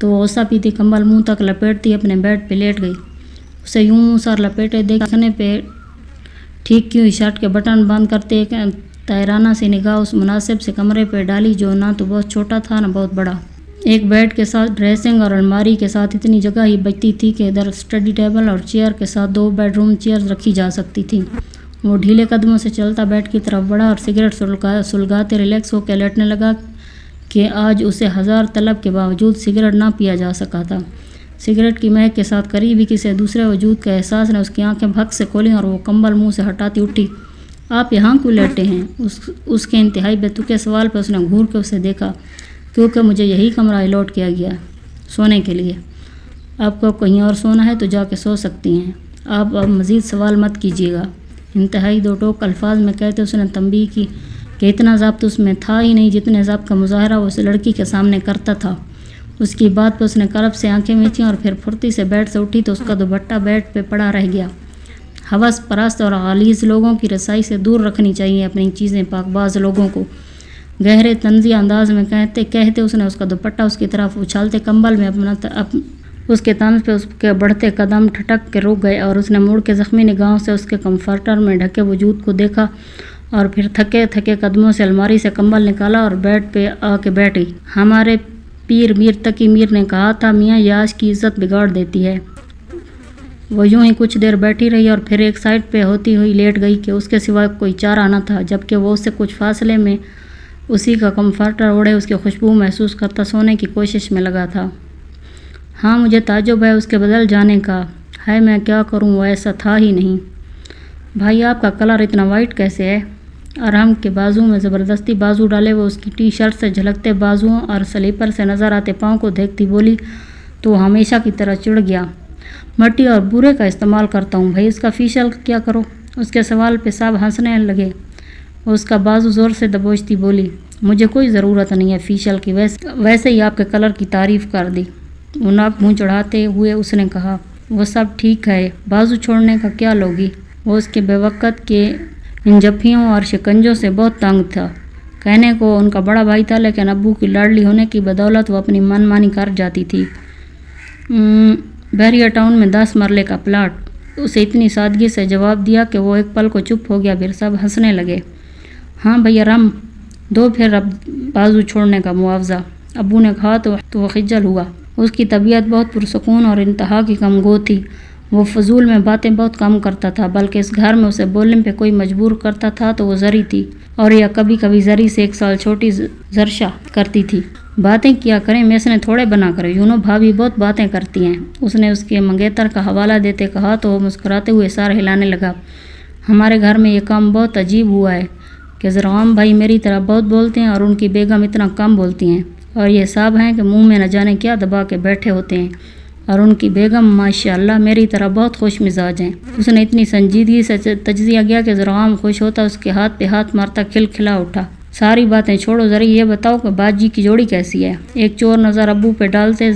وہ غصہ پیتی کمبل منہ تک لپیٹتی اپنے بیڈ پہ لیٹ گئی۔ اسے یوں سر لپیٹے دیکھنے پہ ٹھیک کی ہوئی شرٹ کے بٹن بند کرتے ایک طائرانہ سی نگاہ اس مناسب سے کمرے پہ ڈالی جو نہ تو بہت چھوٹا تھا نہ بہت بڑا۔ ایک بیڈ کے ساتھ ڈریسنگ اور الماری کے ساتھ اتنی جگہ ہی بچتی تھی کہ ادھر اسٹڈی ٹیبل اور چیئر کے ساتھ 2 بیڈ روم چیئرز رکھی جا سکتی تھیں۔ وہ ڈھیلے قدموں سے چلتا بیڈ کی طرف بڑھا اور سگریٹ سلگاتے ریلیکس ہو کے لیٹنے لگا کہ آج اسے ہزار طلب کے باوجود سگریٹ نہ پیا جا سکا تھا۔ سگریٹ کی مہک کے ساتھ قریب ہی کسی دوسرے وجود کا احساس نے اس کی آنکھیں بھگ سے کھولیں اور وہ کمبل منہ سے ہٹاتی اٹھی۔ آپ یہاں کیوں لیٹے ہیں؟ اس کے انتہائی بے تکے سوال پہ اس نے گھور کے اسے دیکھا۔ کیونکہ مجھے یہی کمرہ الاٹ کیا گیا سونے کے لیے۔ آپ کو کہیں اور سونا ہے تو جا کے سو سکتی ہیں۔ آپ اب مزید سوال مت کیجیے گا، انتہائی 2 ٹوک الفاظ میں کہتے اس نے تنبیہ کی کہ اتنا ضابط اس میں تھا ہی نہیں جتنے ضابط کا مظاہرہ وہ اس لڑکی کے سامنے کرتا تھا۔ اس کی بات پہ اس نے کرب سے آنکھیں میچیں اور پھر پھرتی سے بیڈ سے اٹھی تو اس کا دوپٹہ بیڈ پہ پڑا رہ گیا۔ ہوس پرست اور غلیظ لوگوں کی رسائی سے دور رکھنی چاہیے اپنی چیزیں پاک باز لوگوں کو، گہرے طنزی انداز میں کہتے اس نے اس کا دوپٹہ اس کی طرف اچھالتے کمبل میں اس کے طنز پہ اس کے بڑھتے قدم ٹھٹک کے رک گئے اور اس نے مڑ کے زخمی نگاہوں سے اس کے کمفرٹر میں ڈھکے وجود کو دیکھا اور پھر تھکے تھکے قدموں سے الماری سے کمبل نکالا اور بیڈ پہ آ کے بیٹھ گئی۔ ہمارے پیر میر تقی میر نے کہا تھا میاں یاش کی عزت بگاڑ دیتی ہے۔ وہ یوں ہی کچھ دیر بیٹھی رہی اور پھر ایک سائڈ پہ ہوتی ہوئی لیٹ گئی کہ اس کے سوا کوئی چارہ نہ تھا، جبکہ وہ اس سے کچھ فاصلے میں اسی کا کمفرٹر اوڑھے اس کی خوشبو محسوس کرتا سونے کی کوشش میں لگا تھا۔ ہاں مجھے تعجب ہے اس کے بدل جانے کا، ہے میں کیا کروں، وہ ایسا تھا ہی نہیں۔ بھائی آپ کا کلر اتنا وائٹ کیسے ہے؟ ارحم کے بازو میں زبردستی بازو ڈالے وہ اس کی ٹی شرٹ سے جھلکتے بازوؤں اور سلیپر سے نظر آتے پاؤں کو دیکھتی بولی تو وہ ہمیشہ کی طرح چڑ گیا۔ مٹی اور بورے کا استعمال کرتا ہوں بھائی، اس کا فیشل کیا کرو؟ اس کے سوال پہ سب ہنسنے لگے۔ وہ اس کا بازو زور سے دبوچتی بولی مجھے کوئی ضرورت نہیں ہے فیشل کی، ویسے ہی آپ کے کلر کی تعریف کر دی۔ وہ ناک منہ چڑھاتے ہوئے اس نے کہا وہ سب ٹھیک ہے، بازو چھوڑنے کا کیا لوگی؟ وہ اس کے بے وقت کے ان جفیوں اور شکنجوں سے بہت تنگ تھا۔ کہنے کو ان کا بڑا بھائی تھا لیکن ابو کی لاڈلی ہونے کی بدولت وہ اپنی من مانی کر جاتی تھی۔ بحریہ ٹاؤن میں 10 مرلے کا پلاٹ، اسے اتنی سادگی سے جواب دیا کہ وہ ایک پل کو چپ ہو گیا، پھر سب ہنسنے لگے۔ ہاں بھیا رم دو پھر اب بازو چھوڑنے کا معاوضہ، ابو نے کہا تو وہ خجل ہوا۔ اس کی طبیعت بہت پرسکون اور انتہا کی کم گو تھی۔ وہ فضول میں باتیں بہت کم کرتا تھا، بلکہ اس گھر میں اسے بولنے پہ کوئی مجبور کرتا تھا تو وہ زری تھی، اور یا کبھی کبھی زری سے 1 سال چھوٹی زرشا کرتی تھی۔ باتیں کیا کریں میس نے تھوڑے بنا کرے، یونو بھابھی بہت باتیں کرتی ہیں، اس نے اس کے منگیتر کا حوالہ دیتے کہا تو وہ مسکراتے ہوئے سار ہلانے لگا۔ ہمارے گھر میں یہ کام بہت عجیب ہوا ہے کہ زرعام بھائی میری طرح بہت بولتے ہیں اور ان کی بیگم اتنا کم بولتی ہیں، اور یہ صاحب ہیں کہ منہ میں نہ جانے کیا دبا کے بیٹھے ہوتے ہیں، اور ان کی بیگم ماشاءاللہ میری طرح بہت خوش مزاج ہیں۔ اس نے اتنی سنجیدگی سے تجزیہ کیا کہ زرعام خوش ہوتا اس کے ہاتھ پہ ہاتھ مارتا کھلکھلا اٹھا۔ ساری باتیں چھوڑو، ذرا یہ بتاؤ کہ باجی کی جوڑی کیسی ہے؟ ایک چور نظر ابو پہ ڈالتے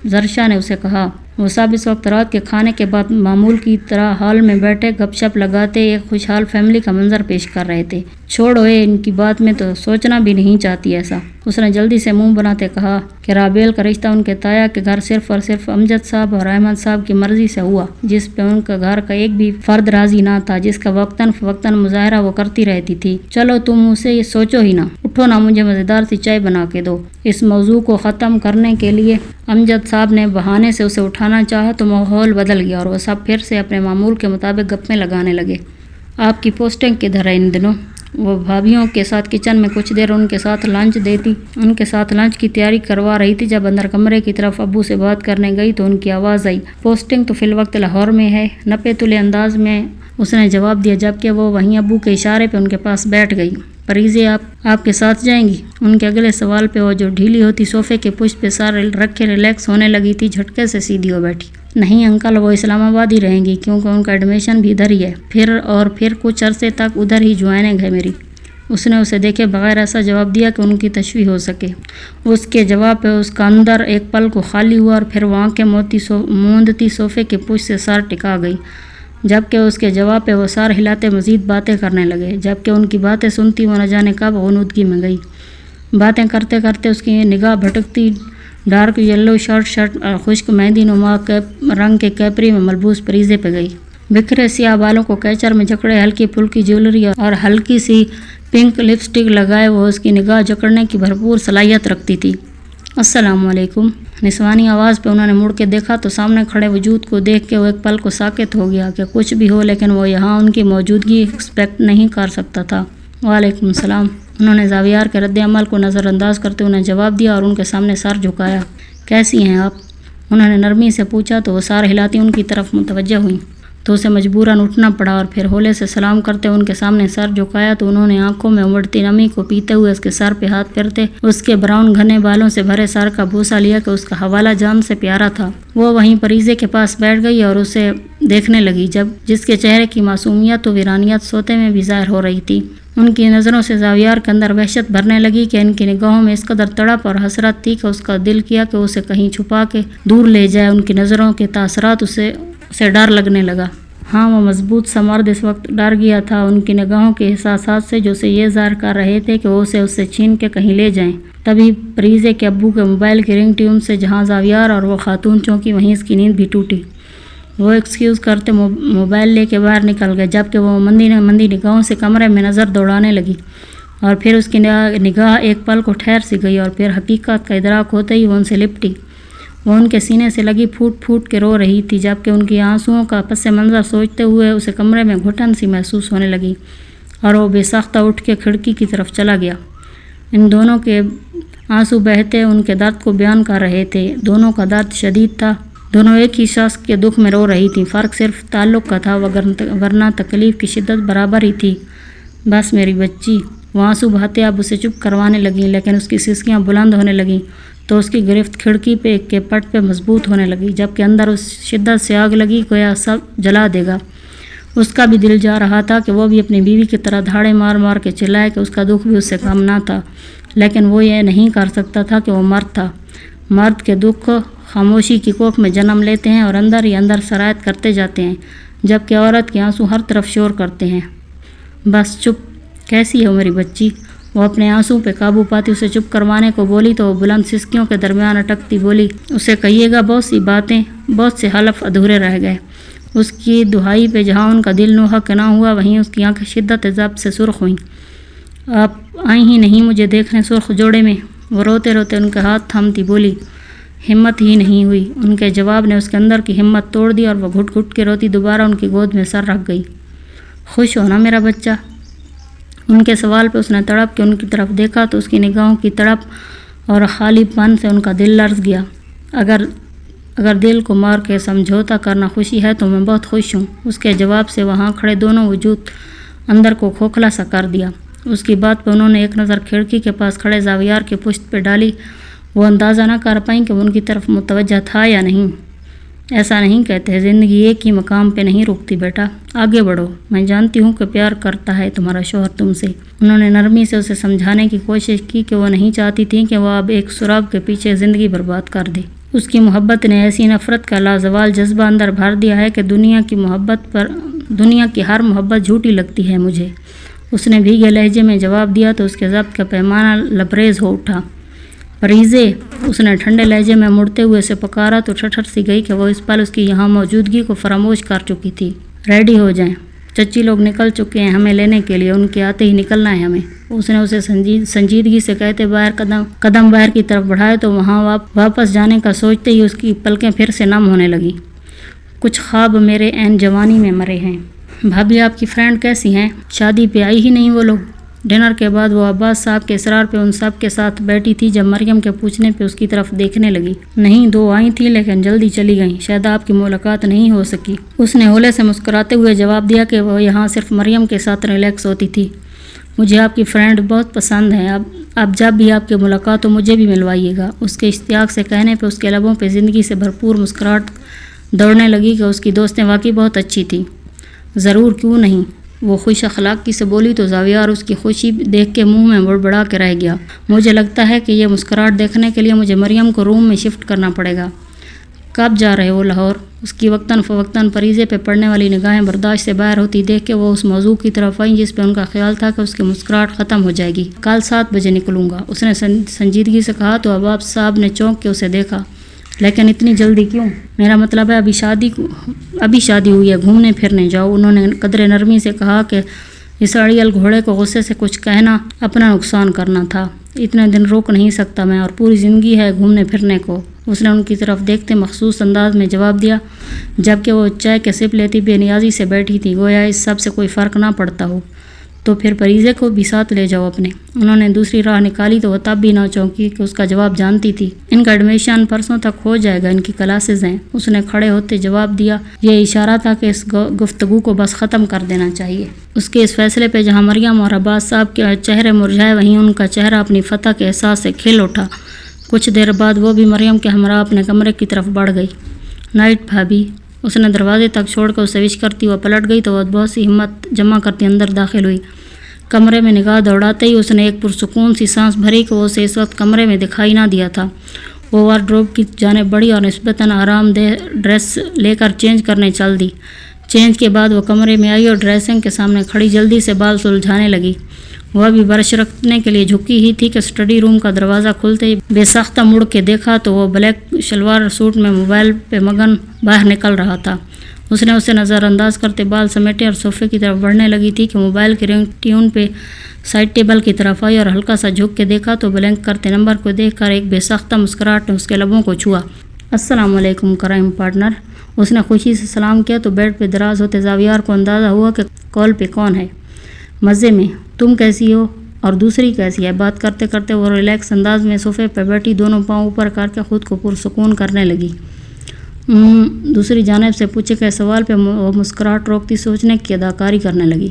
زرشا نے اسے کہا۔ وہ سب اس وقت رات کے کھانے کے بعد معمول کی طرح ہال میں بیٹھے گپ شپ لگاتے ایک خوشحال فیملی کا منظر پیش کر رہے تھے۔ چھوڑو ان کی بات میں تو سوچنا بھی نہیں چاہتی ایسا، اس نے جلدی سے منہ بناتے کہا کہ رابیل کا رشتہ ان کے تایا کے گھر صرف اور صرف امجد صاحب اور احمد صاحب کی مرضی سے ہوا، جس پہ ان کا گھر کا ایک بھی فرد راضی نہ تھا، جس کا وقتاً فوقتاً مظاہرہ وہ کرتی رہتی تھی۔ چلو تم اسے یہ سوچو ہی نہ، اٹھو نہ مجھے مزیدار سی چائے بنا کے دو۔ اس موضوع کو ختم کرنے کے لیے امجد صاحب نے بہانے سے اسے اٹھانا چاہا تو ماحول بدل گیا اور وہ سب پھر سے اپنے معمول کے مطابق گپیں لگانے لگے۔ آپ کی پوسٹنگ کدھر ہے ان دنوں؟ وہ بھابھیوں کے ساتھ کچن میں کچھ دیر ان کے ساتھ لنچ کی تیاری کروا رہی تھی جب اندر کمرے کی طرف ابو سے بات کرنے گئی تو ان کی آواز آئی۔ پوسٹنگ تو فی الوقت لاہور میں ہے، نپے تلے انداز میں اس نے جواب دیا، جبکہ وہ وہیں ابو کے اشارے پہ ان کے پاس بیٹھ گئی۔ پریزے آپ کے ساتھ جائیں گی؟ ان کے اگلے سوال پہ وہ جو ڈھیلی ہوتی صوفے کے پشت پہ سر رکھے ریلیکس ہونے لگی تھی، جھٹکے سے سیدھی ہو بیٹھی۔ نہیں انکل، وہ اسلام آباد ہی رہیں گی کیونکہ ان کا ایڈمیشن بھی ادھر ہی ہے، پھر کچھ عرصے تک ادھر ہی جوائننگ ہے میری۔ اس نے اسے دیکھے بغیر ایسا جواب دیا کہ ان کی تشویش ہو سکے۔ اس کے جواب پہ اس کا اندر ایک پل کو خالی ہوا اور پھر وہ آنکھیں موندتی صوفے کے پشت سے سر ٹکا گئی، جبکہ اس کے جواب پہ وہ سر ہلاتے مزید باتیں کرنے لگے، جبکہ ان کی باتیں سنتی وہ نہ جانے کب غنودگی میں گئی۔ باتیں کرتے کرتے اس کی نگاہ بھٹکتی ڈارک یلو شرٹ اور خشک مہندی نما رنگ کے کیپری میں ملبوس پریزے پہ گئی۔ بکھرے سیاہ بالوں کو کیچر میں جکڑے ہلکی پھلکی جیولری اور ہلکی سی پنک لپسٹک لگائے وہ اس کی نگاہ جکڑنے کی بھرپور صلاحیت رکھتی تھی۔ السلام علیکم۔ نسوانی آواز پہ انہوں نے مڑ کے دیکھا تو سامنے کھڑے وجود کو دیکھ کے وہ ایک پل کو ساکت ہو گیا کہ کچھ بھی ہو لیکن وہ یہاں ان کی موجودگی ایکسپیکٹ نہیں کر سکتا تھا۔ وعلیکم السلام۔ انہوں نے زاویار کے رد عمل کو نظر انداز کرتے انہیں جواب دیا اور ان کے سامنے سر جھکایا۔ کیسی ہیں آپ؟ انہوں نے نرمی سے پوچھا تو وہ سر ہلاتی ان کی طرف متوجہ ہوئیں تو اسے مجبوراً اٹھنا پڑا اور پھر ہولے سے سلام کرتے ان کے سامنے سر جھکایا تو انہوں نے آنکھوں میں امڑتی نمی کو پیتے ہوئے اس کے سر پہ ہاتھ پھیرتے اس کے براؤن گھنے بالوں سے بھرے سر کا بوسہ لیا کہ اس کا حوالہ جان سے پیارا تھا۔ وہ وہیں پریزے کے پاس بیٹھ گئی اور اسے دیکھنے لگی، جس کے چہرے کی معصومیت و ویرانیت سوتے میں بھی ظاہر ہو رہی تھی۔ ان کی نظروں سے زاویار کے اندر وحشت بھرنے لگی کہ ان کی نگاہوں میں اس قدر تڑپ اور حسرت تھی کہ اس کا دل کیا کہ اسے کہیں چھپا کے دور لے جائے۔ ان کی نظروں کے تاثرات اسے ڈر لگنے لگا۔ ہاں، وہ مضبوط سا مرد اس وقت ڈر گیا تھا ان کی نگاہوں کے احساسات سے جو اسے یہ ظاہر کر رہے تھے کہ وہ اسے اس سے چھین کے کہیں لے جائیں۔ تبھی پریزے کے ابو کے موبائل کی رنگ ٹیون سے جہاں زاویار اور وہ خاتون چونکی وہیں اس کی نیند بھی ٹوٹی۔ وہ ایکسکیوز کرتے موبائل لے کے باہر نکل گئے، جبکہ وہ مندی نگاہوں سے کمرے میں نظر دوڑانے لگی اور پھر اس کی نگاہ ایک پل کو ٹھہر سی گئی اور پھر حقیقت کا ادراک ہوتے ہی وہ ان سے لپٹی۔ وہ ان کے سینے سے لگی پھوٹ پھوٹ کے رو رہی تھی، جبکہ ان کی آنسوؤں کا پس منظر سوچتے ہوئے اسے کمرے میں گھٹن سی محسوس ہونے لگی اور وہ بے ساختہ اٹھ کے کھڑکی کی طرف چلا گیا۔ ان دونوں کے آنسو بہتے ان کے درد کو بیان کر رہے تھے۔ دونوں کا درد شدید تھا، دونوں ایک ہی شخص کے دکھ میں رو رہی تھیں، فرق صرف تعلق کا تھا، ورنہ تکلیف کی شدت برابر ہی تھی۔ بس میری بچی، وہ آنسو بہاتے اب اسے چپ کروانے لگیں، لیکن اس کی سسکیاں بلند ہونے لگیں تو اس کی گرفت کھڑکی کے پٹ پہ مضبوط ہونے لگی، جبکہ اندر اس شدت سے آگ لگی گویا سب جلا دے گا۔ اس کا بھی دل چاہ رہا تھا کہ وہ بھی اپنی بیوی کی طرح دھاڑے مار مار کے چلائے کہ اس کا دکھ بھی اس سے کم نہ تھا، لیکن وہ یہ نہیں کر سکتا تھا کہ وہ مرد تھا۔ مرد کے دکھ خاموشی کی کوکھ میں جنم لیتے ہیں اور اندر ہی اندر سرایت کرتے جاتے ہیں، جبکہ عورت کے آنسو ہر طرف شور کرتے ہیں۔ بس چپ۔ کیسی ہے میری بچی؟ وہ اپنے آنسو پہ قابو پاتی اسے چپ کروانے کو بولی تو وہ بلند سسکیوں کے درمیان اٹکتی بولی، اسے کہیے گا بہت سی باتیں، بہت سے حلف ادھورے رہ گئے۔ اس کی دہائی پہ جہاں ان کا دل نوحہ نہ ہوا وہیں اس کی آنکھیں شدت ضبط سے سرخ ہوئیں۔ آپ آئی ہی نہیں مجھے دیکھنے سرخ جوڑے میں؟ وہ روتے روتے ان کے ہاتھ تھامتی بولی۔ ہمت ہی نہیں ہوئی۔ ان کے جواب نے اس کے اندر کی ہمت توڑ دی اور وہ گھٹ گھٹ کے روتی دوبارہ ان کی گود میں سر رکھ گئی۔ خوش ہو نا میرا بچہ؟ ان کے سوال پہ اس نے تڑپ کے ان کی طرف دیکھا تو اس کی نگاہوں کی تڑپ اور خالی پن سے ان کا دل لرز گیا۔ اگر دل کو مار کے سمجھوتا کرنا خوشی ہے تو میں بہت خوش ہوں۔ اس کے جواب سے وہاں کھڑے دونوں وجود اندر کو کھوکھلا سا کر دیا۔ اس کی بات پہ انہوں نے ایک نظر کھڑکی کے پاس کھڑے زاویار کے پشت پہ ڈالی۔ وہ اندازہ نہ کر پائیں کہ وہ ان کی طرف متوجہ تھا یا نہیں۔ ایسا نہیں کہتے، زندگی ایک ہی مقام پہ نہیں رکتی بیٹا، آگے بڑھو۔ میں جانتی ہوں کہ پیار کرتا ہے تمہارا شوہر تم سے۔ انہوں نے نرمی سے اسے سمجھانے کی کوشش کی کہ وہ نہیں چاہتی تھی کہ وہ اب ایک سراب کے پیچھے زندگی برباد کر دے۔ اس کی محبت نے ایسی نفرت کا لازوال جذبہ اندر بھر دیا ہے کہ دنیا کی ہر محبت جھوٹی لگتی ہے مجھے۔ اس نے بھیگے لہجے میں جواب دیا تو اس کے ضبط کا پیمانہ لبریز ہو اٹھا۔ پریزے، اس نے ٹھنڈے لہجے میں مڑتے ہوئے اسے پکارا تو ٹھٹر سی گئی کہ وہ اس پل اس کی یہاں موجودگی کو فراموش کر چکی تھی۔ ریڈی ہو جائیں، چچی لوگ نکل چکے ہیں ہمیں لینے کے لیے، ان کے آتے ہی نکلنا ہے ہمیں۔ اس نے اسے سنجیدگی سے کہتے قدم باہر کی طرف بڑھائے تو وہاں واپس جانے کا سوچتے ہی اس کی پلکیں پھر سے نم ہونے لگیں۔ کچھ خواب میرے عین جوانی میں مرے ہیں۔ بھابھی آپ کی فرینڈ کیسی ہیں؟ شادی پہ آئی ہی نہیں وہ لوگ؟ ڈنر کے بعد وہ عباس صاحب کے اصرار پہ ان سب کے ساتھ بیٹھی تھی. جب مریم کے پوچھنے پہ اس کی طرف دیکھنے لگی. نہیں، 2 آئی تھیں لیکن جلدی چلی گئیں، شاید آپ کی ملاقات نہیں ہو سکی. اس نے ہولے سے مسکراتے ہوئے جواب دیا کہ وہ یہاں صرف مریم کے ساتھ ریلیکس ہوتی تھی. مجھے آپ کی فرینڈ بہت پسند ہے. اب جب بھی آپ کی ملاقات ہو مجھے بھی ملوائیے گا. اس کے اشتیاق سے کہنے پہ اس کے لبوں پہ زندگی سے بھرپور مسکراہٹ دوڑنے لگی کہ اس کی دوستیں واقعی بہت اچھی تھیں. ضرور، کیوں نہیں، وہ خوش اخلاقی سے بولی تو زاویار اس کی خوشی دیکھ کے منہ میں بڑبڑا کے رہ گیا. مجھے لگتا ہے کہ یہ مسکراہٹ دیکھنے کے لیے مجھے مریم کو روم میں شفٹ کرنا پڑے گا. کب جا رہے ہو لاہور؟ اس کی وقتاً فوقتاً فریضے پہ پڑنے والی نگاہیں برداشت سے باہر ہوتی دیکھ کے وہ اس موضوع کی طرف آئیں جس پہ ان کا خیال تھا کہ اس کی مسکراہٹ ختم ہو جائے گی. کل 7 بجے نکلوں گا، اس نے سنجیدگی سے کہا تو عباس صاحب نے چونک کے اسے دیکھا. لیکن اتنی جلدی کیوں؟ میرا مطلب ہے ابھی شادی ہوئی ہے، گھومنے پھرنے جاؤ. انہوں نے قدرے نرمی سے کہا کہ اس اڑیل گھوڑے کو غصے سے کچھ کہنا اپنا نقصان کرنا تھا. اتنے دن روک نہیں سکتا میں، اور پوری زندگی ہے گھومنے پھرنے کو. اس نے ان کی طرف دیکھتے مخصوص انداز میں جواب دیا، جبکہ وہ چائے کے سپ لیتی بے نیازی سے بیٹھی تھی، گویا اس سب سے کوئی فرق نہ پڑتا ہو. تو پھر فریضے کو بھی ساتھ لے جاؤ اپنے. انہوں نے دوسری راہ نکالی تو وہ تب بھی نہ چونکی کہ اس کا جواب جانتی تھی. ان کا ایڈمیشن پرسوں تک ہو جائے گا، ان کی کلاسز ہیں. اس نے کھڑے ہوتے جواب دیا. یہ اشارہ تھا کہ اس گفتگو کو بس ختم کر دینا چاہیے. اس کے اس فیصلے پہ جہاں مریم اور عباس صاحب کے چہرے مرجھائے وہیں ان کا چہرہ اپنی فتح کے احساس سے کھل اٹھا. کچھ دیر بعد وہ بھی مریم کے ہمراہ اپنے کمرے کی طرف بڑھ گئی. نائٹ بھابھی، اس نے دروازے تک چھوڑ کر اسے وش کرتی وہ پلٹ گئی تو وہ بہت سی ہمت جمع کرتی اندر داخل ہوئی. کمرے میں نگاہ دوڑاتے ہی اس نے ایک پرسکون سی سانس بھری کہ وہ اسے اس وقت کمرے میں دکھائی نہ دیا تھا. وہ وارڈروب کی جانب بڑھی اور نسبتاً آرام دہ ڈریس لے کر چینج کرنے چل دی. چینج کے بعد وہ کمرے میں آئی اور ڈریسنگ کے سامنے کھڑی جلدی سے بال سلجھانے لگی. وہ ابھی برش رکھنے کے لیے جھکی ہی تھی کہ اسٹڈی روم کا دروازہ کھلتے ہی بے ساختہ مڑ کے دیکھا تو وہ بلیک شلوار سوٹ میں موبائل پہ مگن باہر نکل رہا تھا. اس نے اسے نظر انداز کرتے بال سمیٹے اور صوفے کی طرف بڑھنے لگی تھی کہ موبائل کی رنگ ٹیون پہ سائڈ ٹیبل کی طرف آئی اور ہلکا سا جھک کے دیکھا تو بلنک کرتے نمبر کو دیکھ کر ایک بے ساختہ مسکراہٹ نے اس کے لبوں کو چھوا. السلام علیکم کرائم پارٹنر. اس نے خوشی سے سلام کیا تو بیڈ پہ دراز ہوتے زاویار کو اندازہ ہوا کہ کال پہ کون ہے. مزے میں. تم کیسی ہو اور دوسری کیسی ہے؟ بات کرتے کرتے وہ ریلیکس انداز میں صوفے پہ بیٹھی دونوں پاؤں اوپر کر کے خود کو پرسکون کرنے لگی. دوسری جانب سے پوچھے گئے سوال پہ وہ مسکراہٹ روکتی سوچنے کی اداکاری کرنے لگی.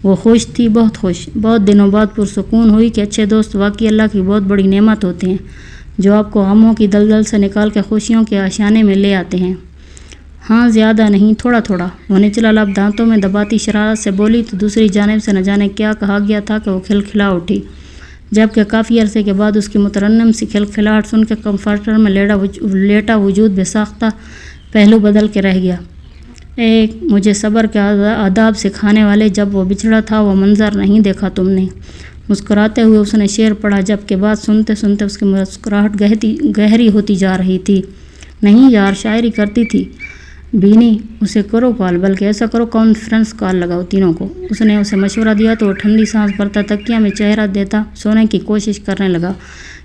وہ خوش تھی، بہت خوش. بہت دنوں بعد پرسکون ہوئی کہ اچھے دوست واقعی اللہ کی بہت بڑی نعمت ہوتے ہیں جو آپ کو غموں کی دلدل سے نکال کے خوشیوں کے آشیانے میں لے آتے ہیں. ہاں، زیادہ نہیں، تھوڑا تھوڑا. وہ نچلا لب دانتوں میں دباتی شرارت سے بولی تو دوسری جانب سے نہ جانے کیا کہا گیا تھا کہ وہ کھلکھلا اٹھی، جبکہ کافی عرصے کے بعد اس کی مترنم سی کھلکھلاہٹ سن کے کمفرٹر میں لیٹا وجود بے ساختہ پہلو بدل کے رہ گیا. ایک مجھے صبر کے آداب سکھانے والے، جب وہ بچھڑا تھا وہ منظر نہیں دیکھا تم نے؟ مسکراتے ہوئے اس نے شعر پڑھا، جبکہ بات سنتے سنتے اس کی مسکراہٹ گہری ہوتی جا رہی تھی. نہیں یار، شاعری کرتی تھی. بینی، اسے کرو کال، بلکہ ایسا کرو کانفرنس کال لگاؤ تینوں کو. اس نے اسے مشورہ دیا تو وہ ٹھنڈی سانس بھرتا تکیہ میں چہرہ دیتا سونے کی کوشش کرنے لگا.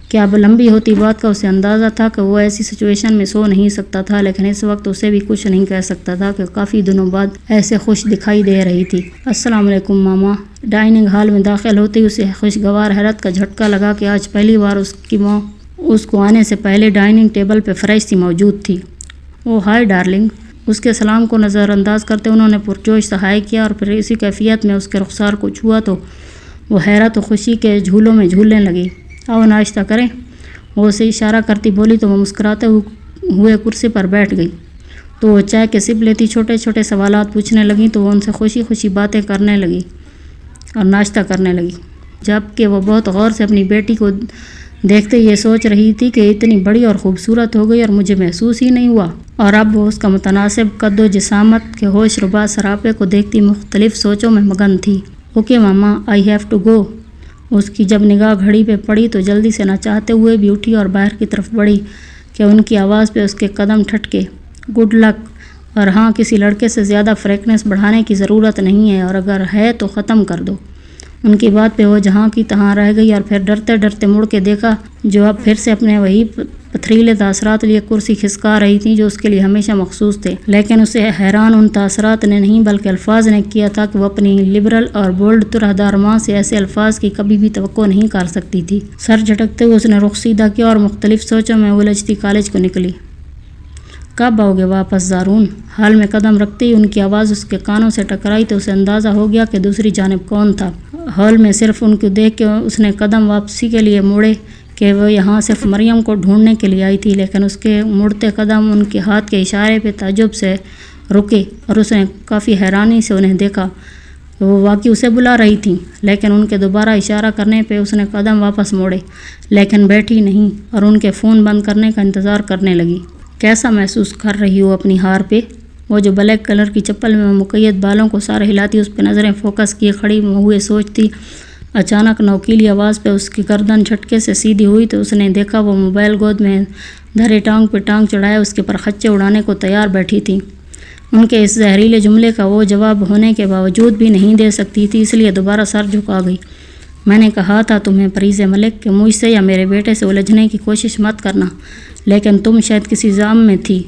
کہ اب لمبی ہوتی بات کا اسے اندازہ تھا کہ وہ ایسی سچویشن میں سو نہیں سکتا تھا، لیکن اس وقت اسے بھی کچھ نہیں کہہ سکتا تھا کہ کافی دنوں بعد ایسے خوش دکھائی دے رہی تھی. السلام علیکم ماما. ڈائننگ ہال میں داخل ہوتے ہی اسے خوشگوار حیرت کا جھٹکا لگا کہ آج پہلی بار اس کی ماں اس کو آنے سے پہلے ڈائننگ ٹیبل پہ فریش سی موجود تھی. او ہائے ڈارلنگ. اس کے سلام کو نظر انداز کرتے انہوں نے پرجوش سے ہائے کیا اور پھر اسی کیفیت میں اس کے رخسار کو چھوا تو وہ حیرت و خوشی کے جھولوں میں جھولنے لگی. آؤ ناشتہ کریں. وہ اسے اشارہ کرتی بولی تو وہ مسکراتے ہوئے کرسی پر بیٹھ گئی. تو وہ چائے کے سپ لیتی چھوٹے چھوٹے سوالات پوچھنے لگیں تو وہ ان سے خوشی خوشی باتیں کرنے لگی اور ناشتہ کرنے لگی، جبکہ وہ بہت غور سے اپنی بیٹی کو دیکھتے یہ سوچ رہی تھی کہ اتنی بڑی اور خوبصورت ہو گئی اور مجھے محسوس ہی نہیں ہوا. اور اب وہ اس کا متناسب قد و جسامت کے ہوش ربا سراپے کو دیکھتی مختلف سوچوں میں مگن تھی. Okay mama, I have to go. اس کی جب نگاہ گھڑی پہ پڑی تو جلدی سے نہ چاہتے ہوئے بھی اٹھی اور باہر کی طرف بڑھی کہ ان کی آواز پہ اس کے قدم ٹھٹکے. Good luck. اور ہاں، کسی لڑکے سے زیادہ فریکنس بڑھانے کی ضرورت نہیں ہے، اور اگر ہے تو ختم کر دو. ان کی بات پہ وہ جہاں کی تہاں رہ گئی اور پھر ڈرتے ڈرتے مڑ کے دیکھا جو اب پھر سے اپنے وہی پتھریلے تاثرات لیے کرسی کھسکا رہی تھی جو اس کے لیے ہمیشہ مخصوص تھے، لیکن اسے حیران ان تاثرات نے نہیں بلکہ الفاظ نے کیا تھا کہ وہ اپنی لبرل اور بولڈ طرحدار ماں سے ایسے الفاظ کی کبھی بھی توقع نہیں کر سکتی تھی۔ سر جھٹکتے ہوئے اس نے رخ سیدھا کیا اور مختلف سوچوں میں الجھتی کالج کو نکلی۔ کب آؤ گے واپس زارون؟ حال میں قدم رکھتے ہی ان کی آواز اس کے کانوں سے ٹکرائی تو اسے اندازہ ہو گیا کہ دوسری جانب کون تھا۔ ہال میں صرف ان کو دیکھ کے اس نے قدم واپسی کے لیے موڑے کہ وہ یہاں صرف مریم کو ڈھونڈنے کے لیے آئی تھی، لیکن اس کے مڑتے قدم ان کے ہاتھ کے اشارے پہ تعجب سے رکے اور اس نے کافی حیرانی سے انہیں دیکھا۔ وہ واقعی اسے بلا رہی تھیں، لیکن ان کے دوبارہ اشارہ کرنے پہ اس نے قدم واپس موڑے، لیکن بیٹھی نہیں اور ان کے فون بند کرنے کا انتظار کرنے لگی۔ کیسا محسوس کر رہی ہو اپنی ہار پہ؟ وہ جو بلیک کلر کی چپل میں مقید بالوں کو سارے ہلاتی اس پہ نظریں فوکس کیے کھڑی ہوئے سوچتی، اچانک نوکیلی آواز پہ اس کی گردن جھٹکے سے سیدھی ہوئی تو اس نے دیکھا وہ موبائل گود میں دھرے ٹانگ پہ ٹانگ چڑھائے اس کے پر خچے اڑانے کو تیار بیٹھی تھی۔ ان کے اس زہریلے جملے کا وہ جواب ہونے کے باوجود بھی نہیں دے سکتی تھی، اس لیے دوبارہ سر جھکا گئی۔ میں نے کہا تھا تمہیں پریز ملک کہ مجھ سے یا میرے بیٹے سے الجھنے کی کوشش مت کرنا، لیکن تم شاید کسی ظام میں تھی۔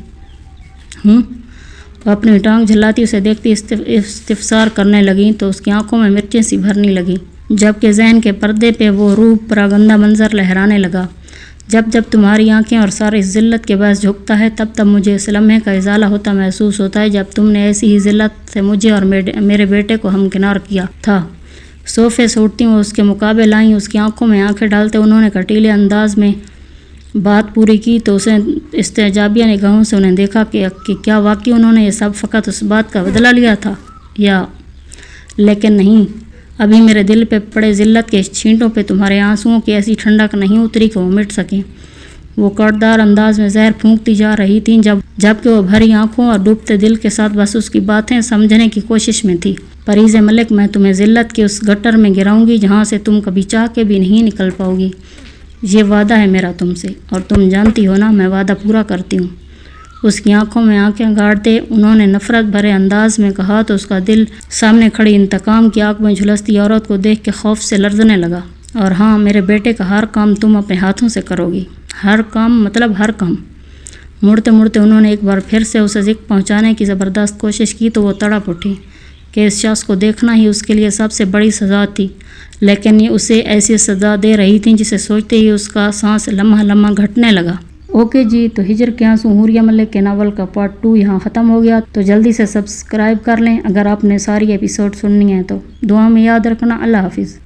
وہ اپنی ٹانگ جھلاتی اسے دیکھتی استفسار کرنے لگی تو اس کی آنکھوں میں مرچیں سی بھرنے لگی، جبکہ ذہن کے پردے پہ وہ روح پراگندہ منظر لہرانے لگا۔ جب جب تمہاری آنکھیں اور سارے اس ذلت کے باعث جھکتا ہے تب تب مجھے اس لمحے کا ازالہ ہوتا محسوس ہوتا ہے جب تم نے ایسی ہی ذلت سے مجھے اور میرے بیٹے کو ہمکنار کیا تھا۔ صوفے سے اٹھتی وہ اس کے مقابل آئیں، اس کی آنکھوں میں آنکھیں ڈالتے انہوں نے کٹیلے انداز میں بات پوری کی تو اسے استعجابیہ نگاہوں سے انہیں دیکھا کہ کیا واقعی انہوں نے یہ سب فقط اس بات کا بدلہ لیا تھا یا لیکن نہیں، ابھی میرے دل پہ پڑے ذلت کے چھینٹوں پہ تمہارے آنسوؤں کی ایسی ٹھنڈک نہیں اتری کہ وہ مٹ سکیں۔ وہ کڑدار انداز میں زہر پھونکتی جا رہی تھیں جبکہ وہ بھری آنکھوں اور ڈوبتے دل کے ساتھ بس اس کی باتیں سمجھنے کی کوشش میں تھی۔ پریز ملک، میں تمہیں ذلت کے اس گٹر میں گراؤں گی جہاں سے تم کبھی چاہ کے بھی نہیں نکل پاؤ گی، یہ وعدہ ہے میرا تم سے، اور تم جانتی ہو نا میں وعدہ پورا کرتی ہوں۔ اس کی آنکھوں میں آنکھیں گاڑتے انہوں نے نفرت بھرے انداز میں کہا تو اس کا دل سامنے کھڑی انتقام کی آگ میں جھلستی عورت کو دیکھ کے خوف سے لرزنے لگا۔ اور ہاں، میرے بیٹے کا ہر کام تم اپنے ہاتھوں سے کرو گی، ہر کام مطلب ہر کام۔ مڑتے مڑتے انہوں نے ایک بار پھر سے اسے ذکر پہنچانے کی زبردست کوشش کی تو وہ تڑپ اٹھی کہ اس شخص کو دیکھنا ہی اس کے لیے سب سے بڑی سزا تھی، لیکن یہ اسے ایسی سزا دے رہی تھی جسے سوچتے ہی اس کا سانس لمحہ لمحہ گھٹنے لگا۔ اوکے جی، تو ہجر کے آنسو حوریہ ملک کے ناول کا پارٹ 2 یہاں ختم ہو گیا، تو جلدی سے سبسکرائب کر لیں اگر آپ نے ساری ایپیسوڈ سننی ہے تو۔ دعا میں یاد رکھنا۔ اللہ حافظ۔